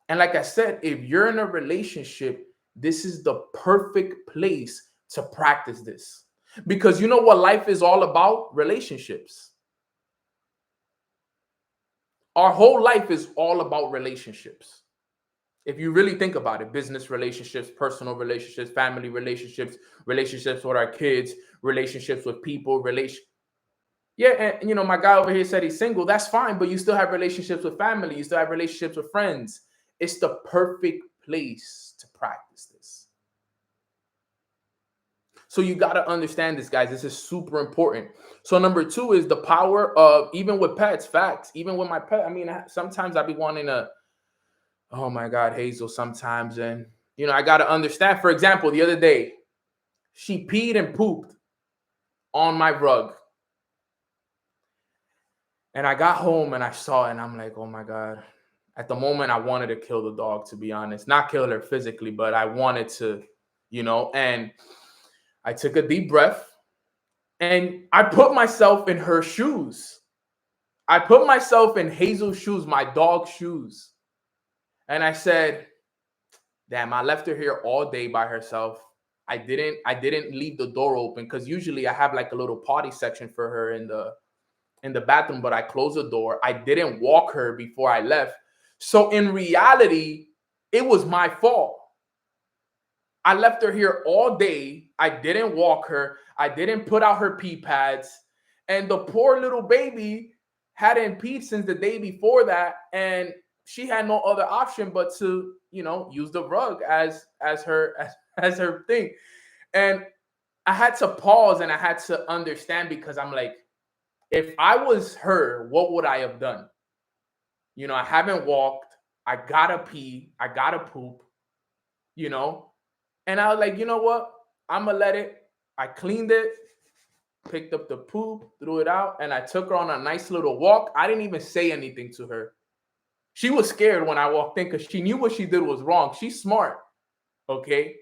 And like I said, if you're in a relationship, this is the perfect place to practice this. Because you know what life is all about? Relationships. Our whole life is all about relationships. If you really think about it, business relationships, personal relationships, family relationships, relationships with our kids, relationships with people, Yeah, and my guy over here said he's single. That's fine, but you still have relationships with family. You still have relationships with friends. It's the perfect place to practice this. So you got to understand this, guys. This is super important. So number 2 is the power of, even with pets, facts. Even with my pet, sometimes I be wanting to, oh my God, Hazel, sometimes. And, I got to understand. For example, the other day, she peed and pooped on my rug. And I got home and I saw it and I'm like, oh my God. At the moment, I wanted to kill the dog, to be honest. Not kill her physically, but I wanted to, and I took a deep breath and I put myself in her shoes. I put myself in Hazel's shoes, my dog's shoes. And I said, damn, I left her here all day by herself. I didn't leave the door open because usually I have like a little potty section for her in the bathroom, but I closed the door. I didn't walk her before I left. So in reality, it was my fault. I left her here all day. I didn't walk her. I didn't put out her pee pads. And the poor little baby hadn't peed since the day before that. And she had no other option but to, use the rug as her thing. And I had to pause and I had to understand, because I'm like, if I was her, what would I have done? I haven't walked. I gotta pee. I gotta poop, And I was like, you know what? I'm going to let it. I cleaned it, picked up the poop, threw it out, and I took her on a nice little walk. I didn't even say anything to her. She was scared when I walked in because she knew what she did was wrong. She's smart, okay?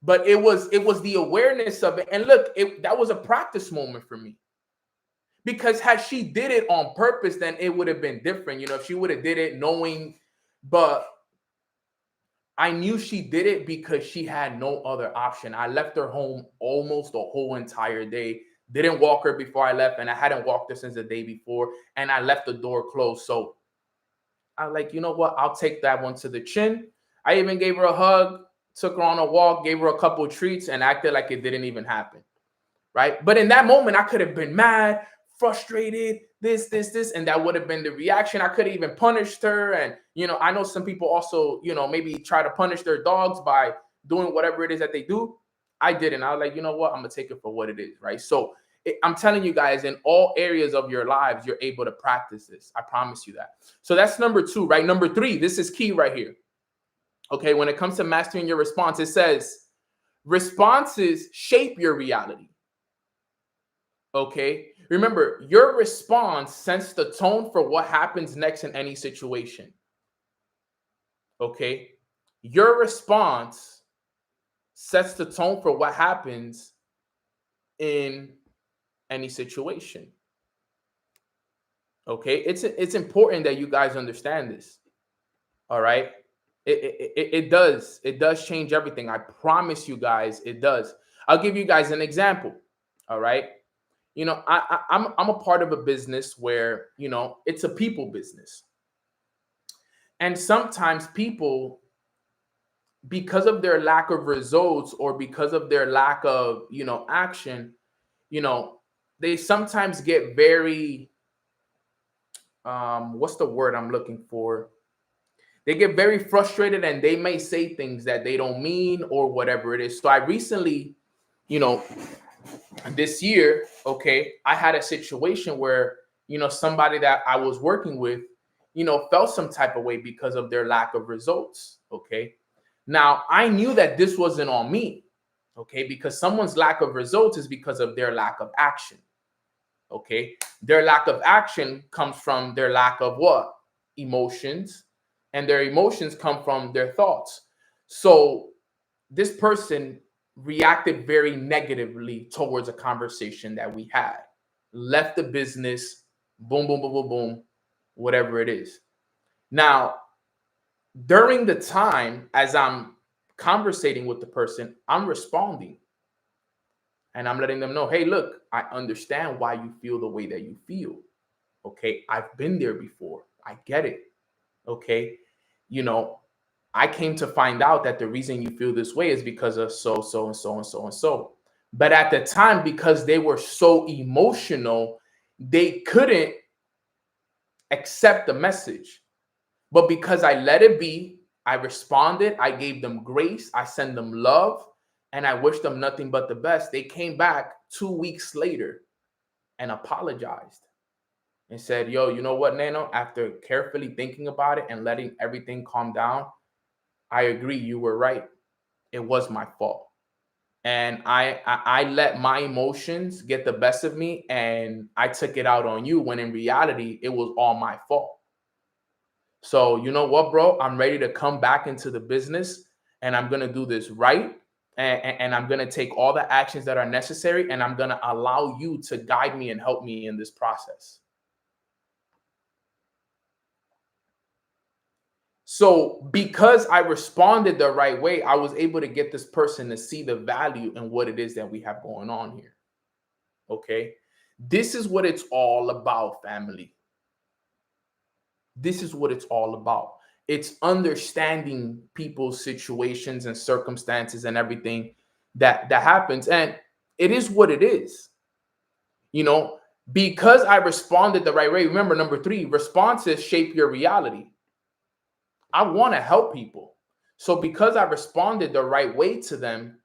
But it was the awareness of it. And look, that was a practice moment for me. Because had she did it on purpose, then it would have been different. If she would have did it knowing, but I knew she did it because she had no other option. I left her home almost the whole entire day. Didn't walk her before I left, and I hadn't walked her since the day before, and I left the door closed. So I was like, you know what? I'll take that one to the chin. I even gave her a hug, took her on a walk, gave her a couple of treats, and acted like it didn't even happen, right? But in that moment, I could have been mad, frustrated, this, and that would have been the reaction. I could have even punished her. And, I know some people also, maybe try to punish their dogs by doing whatever it is that they do. I didn't. I was like, you know what? I'm going to take it for what it is, right? So I'm telling you guys, in all areas of your lives, you're able to practice this. I promise you that. So that's number 2, right? Number 3, this is key right here. Okay, when it comes to mastering your response, it says responses shape your reality. Okay, remember, your response sets the tone for what happens next in any situation. Okay, your response sets the tone for what happens in any situation. Okay, it's important that you guys understand this. All right, it does change everything. I promise you guys, it does. I'll give you guys an example. All right. I'm a part of a business where, it's a people business. And sometimes people, because of their lack of results or because of their lack of, action, they sometimes get very, what's the word I'm looking for? They get very frustrated and they may say things that they don't mean or whatever it is. So I recently, this year, okay, I had a situation where, somebody that I was working with, felt some type of way because of their lack of results. Okay. Now I knew that this wasn't on me. Okay. Because someone's lack of results is because of their lack of action. Okay. Their lack of action comes from their lack of what? Emotions. And their emotions come from their thoughts. So this person reacted very negatively towards a conversation that we had, left the business, boom, boom, boom, boom, boom, whatever it is. Now, during the time as I'm conversating with the person, I'm responding and I'm letting them know, hey, look, I understand why you feel the way that you feel. Okay. I've been there before. I get it. Okay. I came to find out that the reason you feel this way is because of so, and so, and so, and so. But at the time, because they were so emotional, they couldn't accept the message. But because I let it be, I responded, I gave them grace, I sent them love, and I wished them nothing but the best. They came back 2 weeks later and apologized and said, yo, you know what, Nano? After carefully thinking about it and letting everything calm down, I agree, you were right. It was my fault. And I let my emotions get the best of me and I took it out on you when in reality, it was all my fault. So you know what, bro? I'm ready to come back into the business and I'm going to do this right. And I'm going to take all the actions that are necessary and I'm going to allow you to guide me and help me in this process. So because I responded the right way, I was able to get this person to see the value in what it is that we have going on here. Okay. This is what it's all about, family. This is what it's all about. It's understanding people's situations and circumstances and everything that happens. And it is what it is. Because I responded the right way. Remember, number 3, responses shape your reality. I want to help people. So because I responded the right way to them,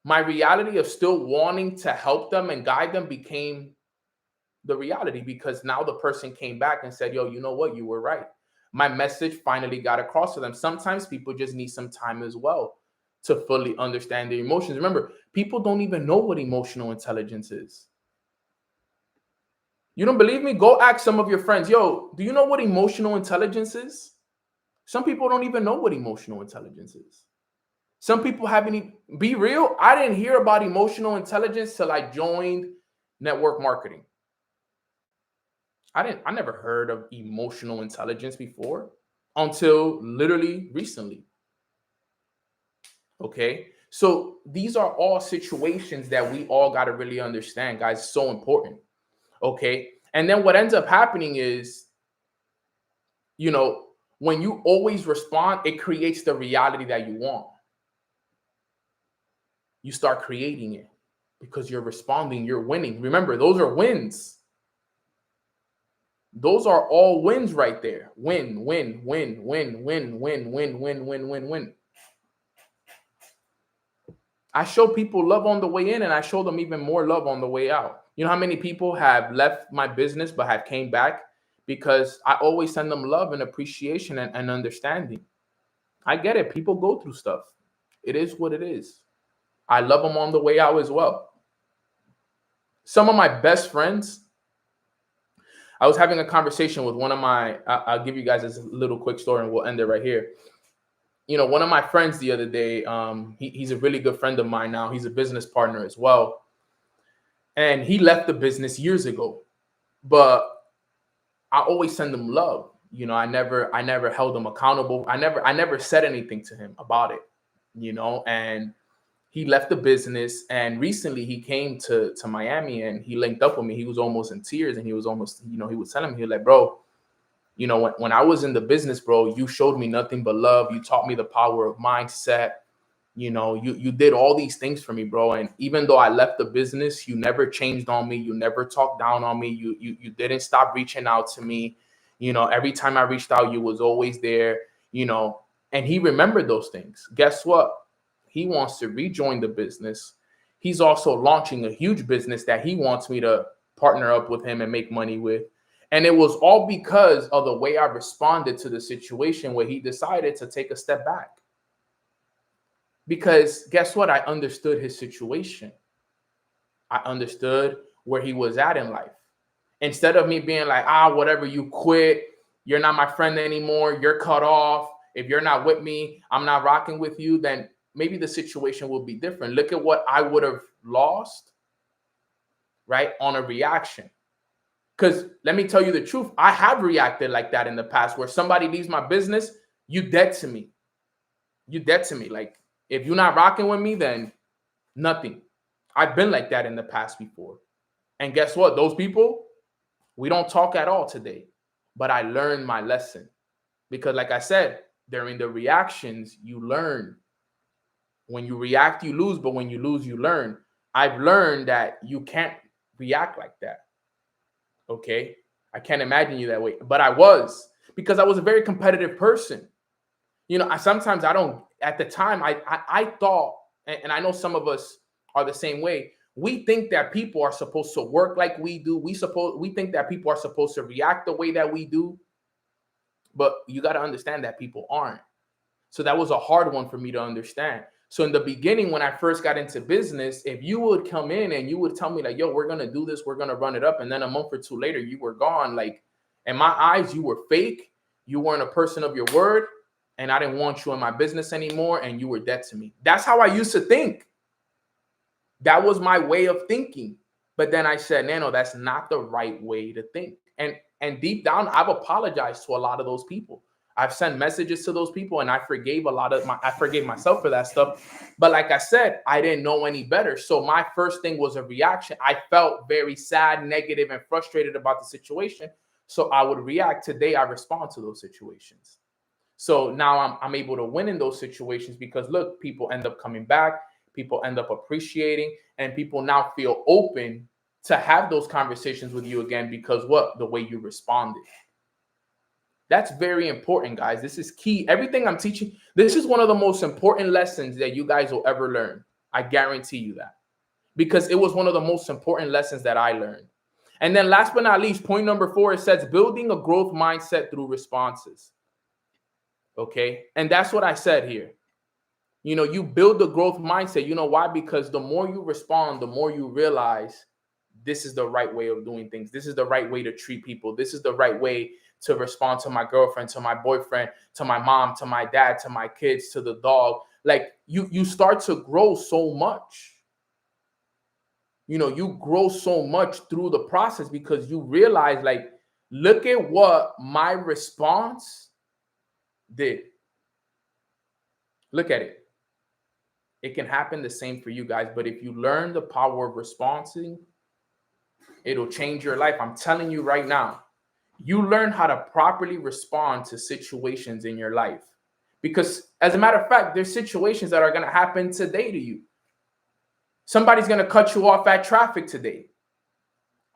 my reality of still wanting to help them and guide them became the reality, because now the person came back and said, yo, you know what? You were right. My message finally got across to them. Sometimes people just need some time as well to fully understand their emotions. Remember, people don't even know what emotional intelligence is. You don't believe me? Go ask some of your friends, yo, do you know what emotional intelligence is? Some people don't even know what emotional intelligence is. Some people haven't even, be real, I didn't hear about emotional intelligence till I joined network marketing. I never heard of emotional intelligence before until literally recently. Okay. So these are all situations that we all got to really understand, guys. It's so important. Okay. And then what ends up happening is, when you always respond, it creates the reality that you want. You start creating it because you're responding, you're winning. Remember, those are wins. Those are all wins right there. Win, win, win, win, win, win, win, win, win, win, win. I show people love on the way in and I show them even more love on the way out. You know how many people have left my business but have came back? Because I always send them love and appreciation and understanding. I get it. People go through stuff. It is what it is. I love them on the way out as well. Some of my best friends, I was having a conversation with one of my, I'll give you guys this little quick story and we'll end it right here. One of my friends the other day, he's a really good friend of mine now. He's a business partner as well. And he left the business years ago, but I always send him love. I never held him accountable. I never said anything to him about it, and he left the business. And recently he came to Miami and he linked up with me. He was almost in tears and he was almost, he was telling me, he was like, bro, You know, when I was in the business, bro, you showed me nothing but love. You taught me the power of mindset. You know, you did all these things for me, bro. And even though I left the business, you never changed on me. You never talked down on me. You didn't stop reaching out to me. You know, every time I reached out, you was always there, you know, and he remembered those things. Guess what? He wants to rejoin the business. He's also launching a huge business that he wants me to partner up with him and make money with. And it was all because of the way I responded to the situation where he decided to take a step back. Because guess what? I understood his situation. I understood where he was at in life. Instead of me being like, whatever, you quit, you're not my friend anymore, you're cut off. If you're not with me, I'm not rocking with you, then maybe the situation will be different. Look at what I would have lost, right, on a reaction. Because let me tell you the truth, I have reacted like that in the past where somebody leaves my business, you dead to me. You dead to me. Like, if you're not rocking with me, then nothing. I've been like that in the past before. And guess what? Those people, we don't talk at all today. But I learned my lesson. Because like I said, during the reactions, you learn. When you react, you lose. But when you lose, you learn. I've learned that you can't react like that. Okay? I can't imagine you that way. But I was. Because I was a very competitive person. You know, sometimes I don't, at the time, I thought, and I know some of us are the same way. We think that people are supposed to work like we do. We think that people are supposed to react the way that we do. But you got to understand that people aren't. So that was a hard one for me to understand. So in the beginning, when I first got into business, if you would come in and you would tell me like, yo, we're going to do this, we're going to run it up. And then a month or two later, you were gone. Like, in my eyes, you were fake. You weren't a person of your word. And I didn't want you in my business anymore. And you were dead to me. That's how I used to think. That was my way of thinking. But then I said, Nano, that's not the right way to think. And deep down, I've apologized to a lot of those people. I've sent messages to those people and I forgave I forgave myself for that stuff. But like I said, I didn't know any better. So my first thing was a reaction. I felt very sad, negative, and frustrated about the situation. So I would react. Today, I respond to those situations. So now I'm able to win in those situations because look, people end up coming back, people end up appreciating, and people now feel open to have those conversations with you again because what? The way you responded. That's very important, guys. This is key. Everything I'm teaching, this is one of the most important lessons that you guys will ever learn. I guarantee you that. Because it was one of the most important lessons that I learned. And then last but not least, point number 4, it says building a growth mindset through responses. Okay. And that's what I said here. You know, you build the growth mindset. You know why? Because the more you respond, the more you realize this is the right way of doing things. This is the right way to treat people. This is the right way to respond to my girlfriend, to my boyfriend, to my mom, to my dad, to my kids, to the dog. Like you start to grow so much. You know, you grow so much through the process because you realize, like, look at what my response did. Look at it. It can happen the same for you guys, but if you learn the power of responding, it'll change your life. I'm telling you right now, you learn how to properly respond to situations in your life. Because as a matter of fact, there's situations that are going to happen today to you. Somebody's going to cut you off at traffic today.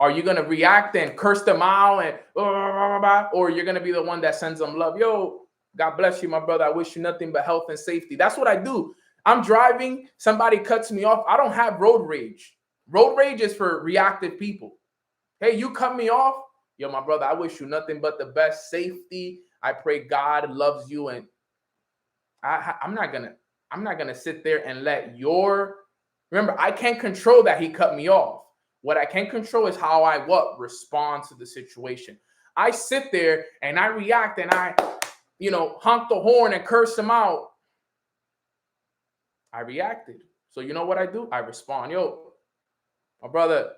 Are you going to react and curse them out and or you're going to be the one that sends them love? Yo, God bless you, my brother. I wish you nothing but health and safety. That's what I do. I'm driving. Somebody cuts me off. I don't have road rage. Road rage is for reactive people. Hey, you cut me off. Yo, my brother, I wish you nothing but the best safety. I pray God loves you. And I'm not gonna sit there and let remember, I can't control that he cut me off. What I can control is how I respond to the situation. I sit there and I react and I, honk the horn and curse him out. I reacted. So you know what I do? I respond. Yo, my brother,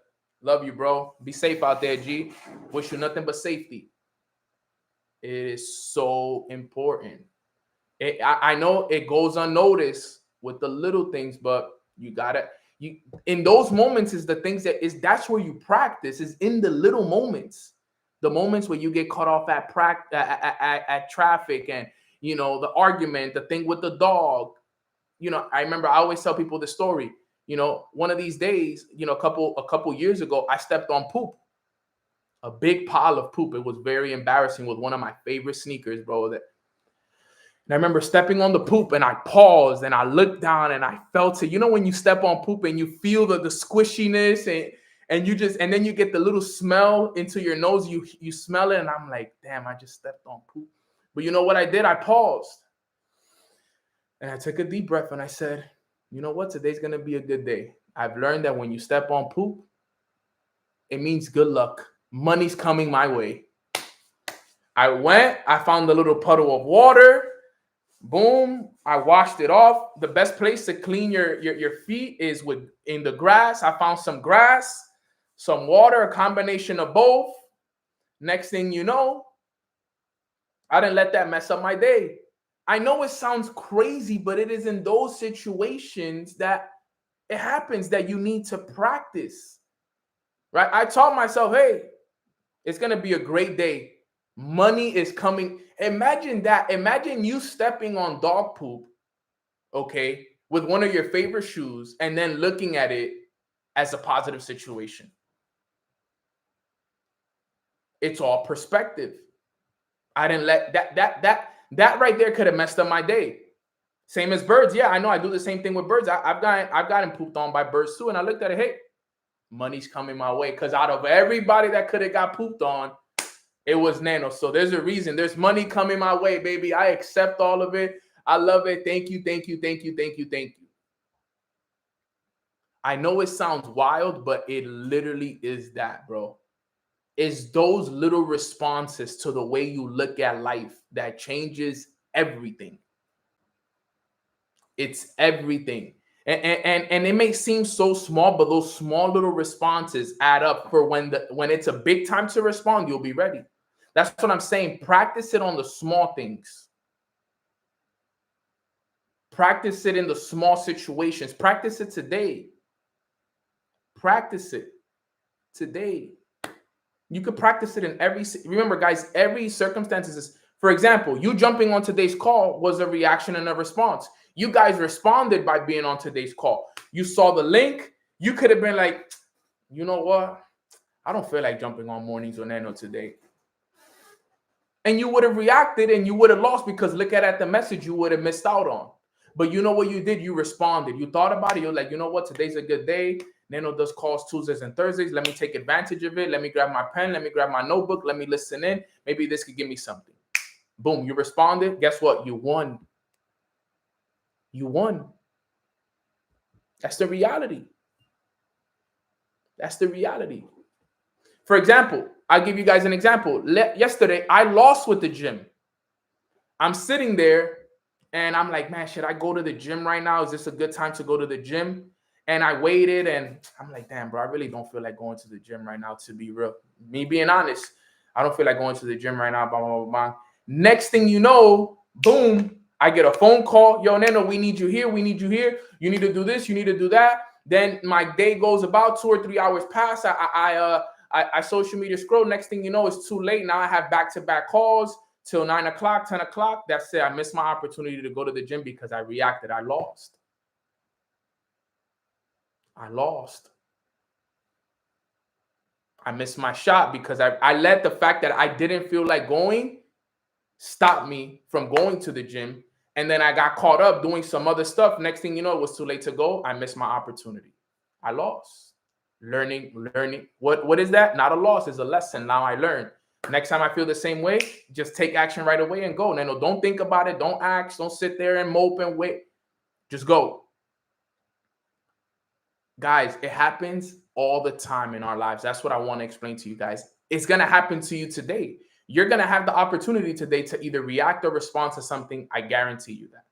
love you, bro. Be safe out there, G. Wish you nothing but safety. It is so important. I know it goes unnoticed with the little things, but in those moments is the things that's where you practice, is in the little moments. The moments where you get caught off at at traffic, and you know, the argument, the thing with the dog. You know, I remember I always tell people the story. You know, one of these days, you know, a couple years ago, I stepped on poop, a big pile of poop. It was very embarrassing with one of my favorite sneakers, bro. And I remember stepping on the poop, and I paused and I looked down and I felt it. You know, when you step on poop and you feel the squishiness, and you just, and then you get the little smell into your nose, you smell it, and I'm like, damn, I just stepped on poop. But you know what I did? I paused and I took a deep breath and I said, you know what? Today's going to be a good day. I've learned that when you step on poop, it means good luck. Money's coming my way. I went, I found a little puddle of water. Boom, I washed it off. The best place to clean your feet is in the grass. I found some grass, some water, a combination of both. Next thing you know, I didn't let that mess up my day. I know it sounds crazy, but it is in those situations that it happens that you need to practice, right? I taught myself, hey, it's going to be a great day. Money is coming. Imagine that. Imagine you stepping on dog poop, okay, with one of your favorite shoes and then looking at it as a positive situation. It's all perspective. I didn't let that right there could have messed up my day. Same as birds. Yeah, I know I do the same thing with birds. I've gotten pooped on by birds too. And I looked at it, hey, money's coming my way. Because out of everybody that could have got pooped on, it was Nano. So there's a reason. There's money coming my way, baby. I accept all of it. I love it. Thank you, thank you, thank you, thank you, thank you. I know it sounds wild, but it literally is that, bro. It's those little responses to the way you look at life that changes everything. It's everything. And it may seem so small, but those small little responses add up for when it's a big time to respond, you'll be ready. That's what I'm saying. Practice it on the small things. Practice it in the small situations. Practice it today. Practice it today. You could practice it in remember, guys, every circumstance is, for example, you jumping on today's call was a reaction and a response. You guys responded by being on today's call. You saw the link. You could have been like, you know what? I don't feel like jumping on Mornings with Nano today. And you would have reacted and you would have lost, because look at the message you would have missed out on. But you know what you did? You responded. You thought about it. You're like, you know what? Today's a good day. Nano does calls Tuesdays and Thursdays. Let me take advantage of it. Let me grab my pen. Let me grab my notebook. Let me listen in. Maybe this could give me something. Boom. You responded. Guess what? You won. You won. That's the reality. That's the reality. For example, I'll give you guys an example. Yesterday, I lost with the gym. I'm sitting there and I'm like, man, should I go to the gym right now? Is this a good time to go to the gym? And I waited and I'm like, damn, bro, I really don't feel like going to the gym right now, to be real. Me being honest, I don't feel like going to the gym right now. Blah, blah, blah, blah. Next thing you know, boom, I get a phone call. Yo, Nano, we need you here. We need you here. You need to do this. You need to do that. Then my day goes about 2 or 3 hours pass. I social media scroll. Next thing you know, it's too late. Now I have back-to-back calls till 9 o'clock, 10 o'clock. That's it. I missed my opportunity to go to the gym because I reacted. I lost. I lost. I missed my shot because I let the fact that I didn't feel like going stop me from going to the gym. And then I got caught up doing some other stuff. Next thing you know, it was too late to go. I missed my opportunity. I lost. Learning. What is that? Not a loss. It's a lesson. Now I learned. Next time I feel the same way, just take action right away and go. Nano, don't think about it. Don't act. Don't sit there and mope and wait. Just go. Guys, it happens all the time in our lives. That's what I want to explain to you guys. It's going to happen to you today. You're going to have the opportunity today to either react or respond to something. I guarantee you that.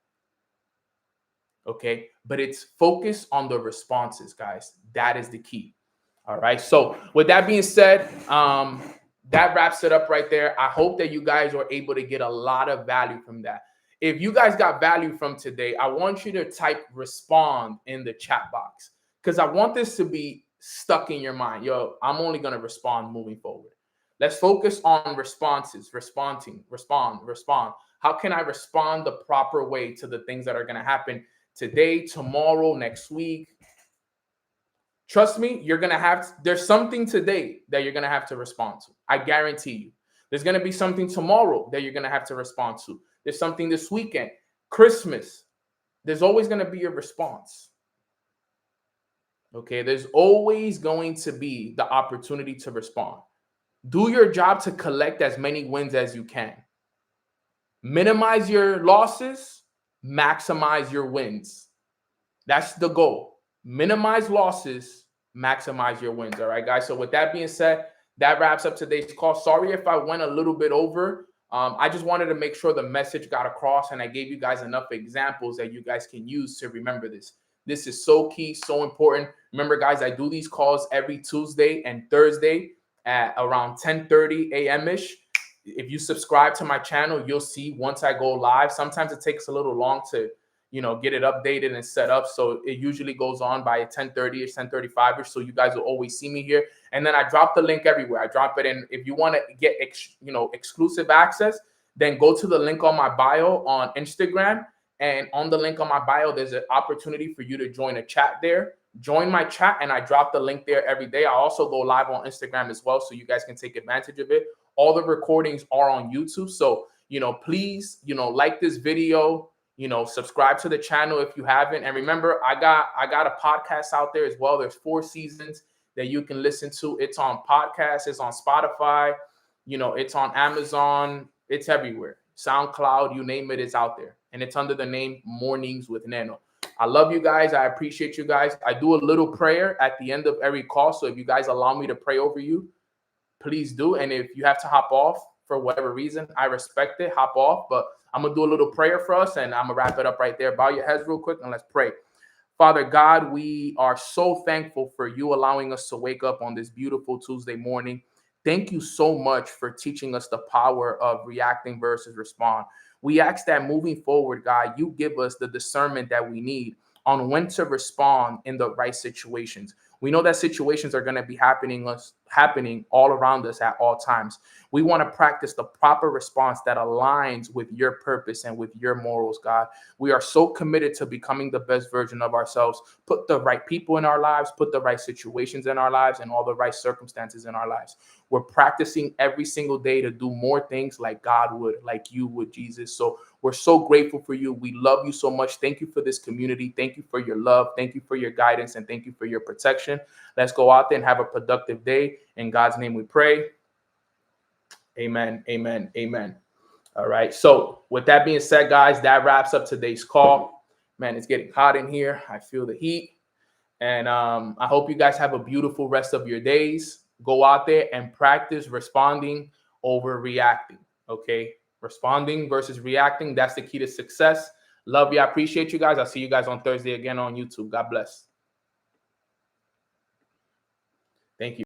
Okay? But it's focus on the responses, guys. That is the key. All right? So with that being said, that wraps it up right there. I hope that you guys are able to get a lot of value from that. If you guys got value from today, I want you to type respond in the chat box, because I want this to be stuck in your mind. Yo, I'm only going to respond moving forward. Let's focus on responses, respond. How can I respond the proper way to the things that are going to happen today, tomorrow, next week? Trust me, there's something today that you're going to have to respond to. I guarantee you. There's going to be something tomorrow that you're going to have to respond to. There's something this weekend, Christmas. There's always going to be a response. Okay, there's always going to be the opportunity to respond. Do your job to collect as many wins as you can. Minimize your losses, maximize your wins. That's the goal. Minimize losses, maximize your wins. All right, guys. So with that being said, that wraps up today's call. Sorry if I went a little bit over. I just wanted to make sure the message got across and I gave you guys enough examples that you guys can use to remember this. This is so key, so important. Remember, guys, I do these calls every Tuesday and Thursday at around 10:30 a.m.-ish. If you subscribe to my channel, you'll see once I go live. Sometimes it takes a little long to, get it updated and set up. So it usually goes on by 10:30-ish, 10:35-ish. So you guys will always see me here. And then I drop the link everywhere. I drop it in. If you want to get, exclusive access, then go to the link on my bio on Instagram. And on the link on my bio, there's an opportunity for you to join a chat there. Join my chat, and I drop the link there every day. I also go live on Instagram as well, so you guys can take advantage of it. All the recordings are on YouTube. So, please, like this video, subscribe to the channel if you haven't. And remember, I got a podcast out there as well. There's 4 seasons that you can listen to. It's on podcasts, it's on Spotify, it's on Amazon, it's everywhere. SoundCloud, you name it, it's out there. And it's under the name Mornings with Nano. I love you guys. I appreciate you guys. I do a little prayer at the end of every call. So if you guys allow me to pray over you, please do. And if you have to hop off for whatever reason, I respect it. Hop off. But I'm going to do a little prayer for us, and I'm going to wrap it up right there. Bow your heads real quick and let's pray. Father God, we are so thankful for you allowing us to wake up on this beautiful Tuesday morning. Thank you so much for teaching us the power of reacting versus respond. We ask that moving forward, God, you give us the discernment that we need on when to respond in the right situations. We know that situations are going to be happening all around us at all times. We want to practice the proper response that aligns with your purpose and with your morals, God. We are so committed to becoming the best version of ourselves. Put the right people in our lives, put the right situations in our lives, and all the right circumstances in our lives. We're practicing every single day to do more things like God would, like you would, Jesus. So we're so grateful for you. We love you so much. Thank you for this community. Thank you for your love. Thank you for your guidance, and thank you for your protection. Let's go out there and have a productive day. In God's name we pray. Amen, amen, amen. All right. So with that being said, guys, that wraps up today's call. Man, it's getting hot in here. I feel the heat. And I hope you guys have a beautiful rest of your days. Go out there and practice responding over reacting. Okay. Responding versus reacting. That's the key to success. Love you. I appreciate you guys. I'll see you guys on Thursday again on YouTube. God bless. Thank you.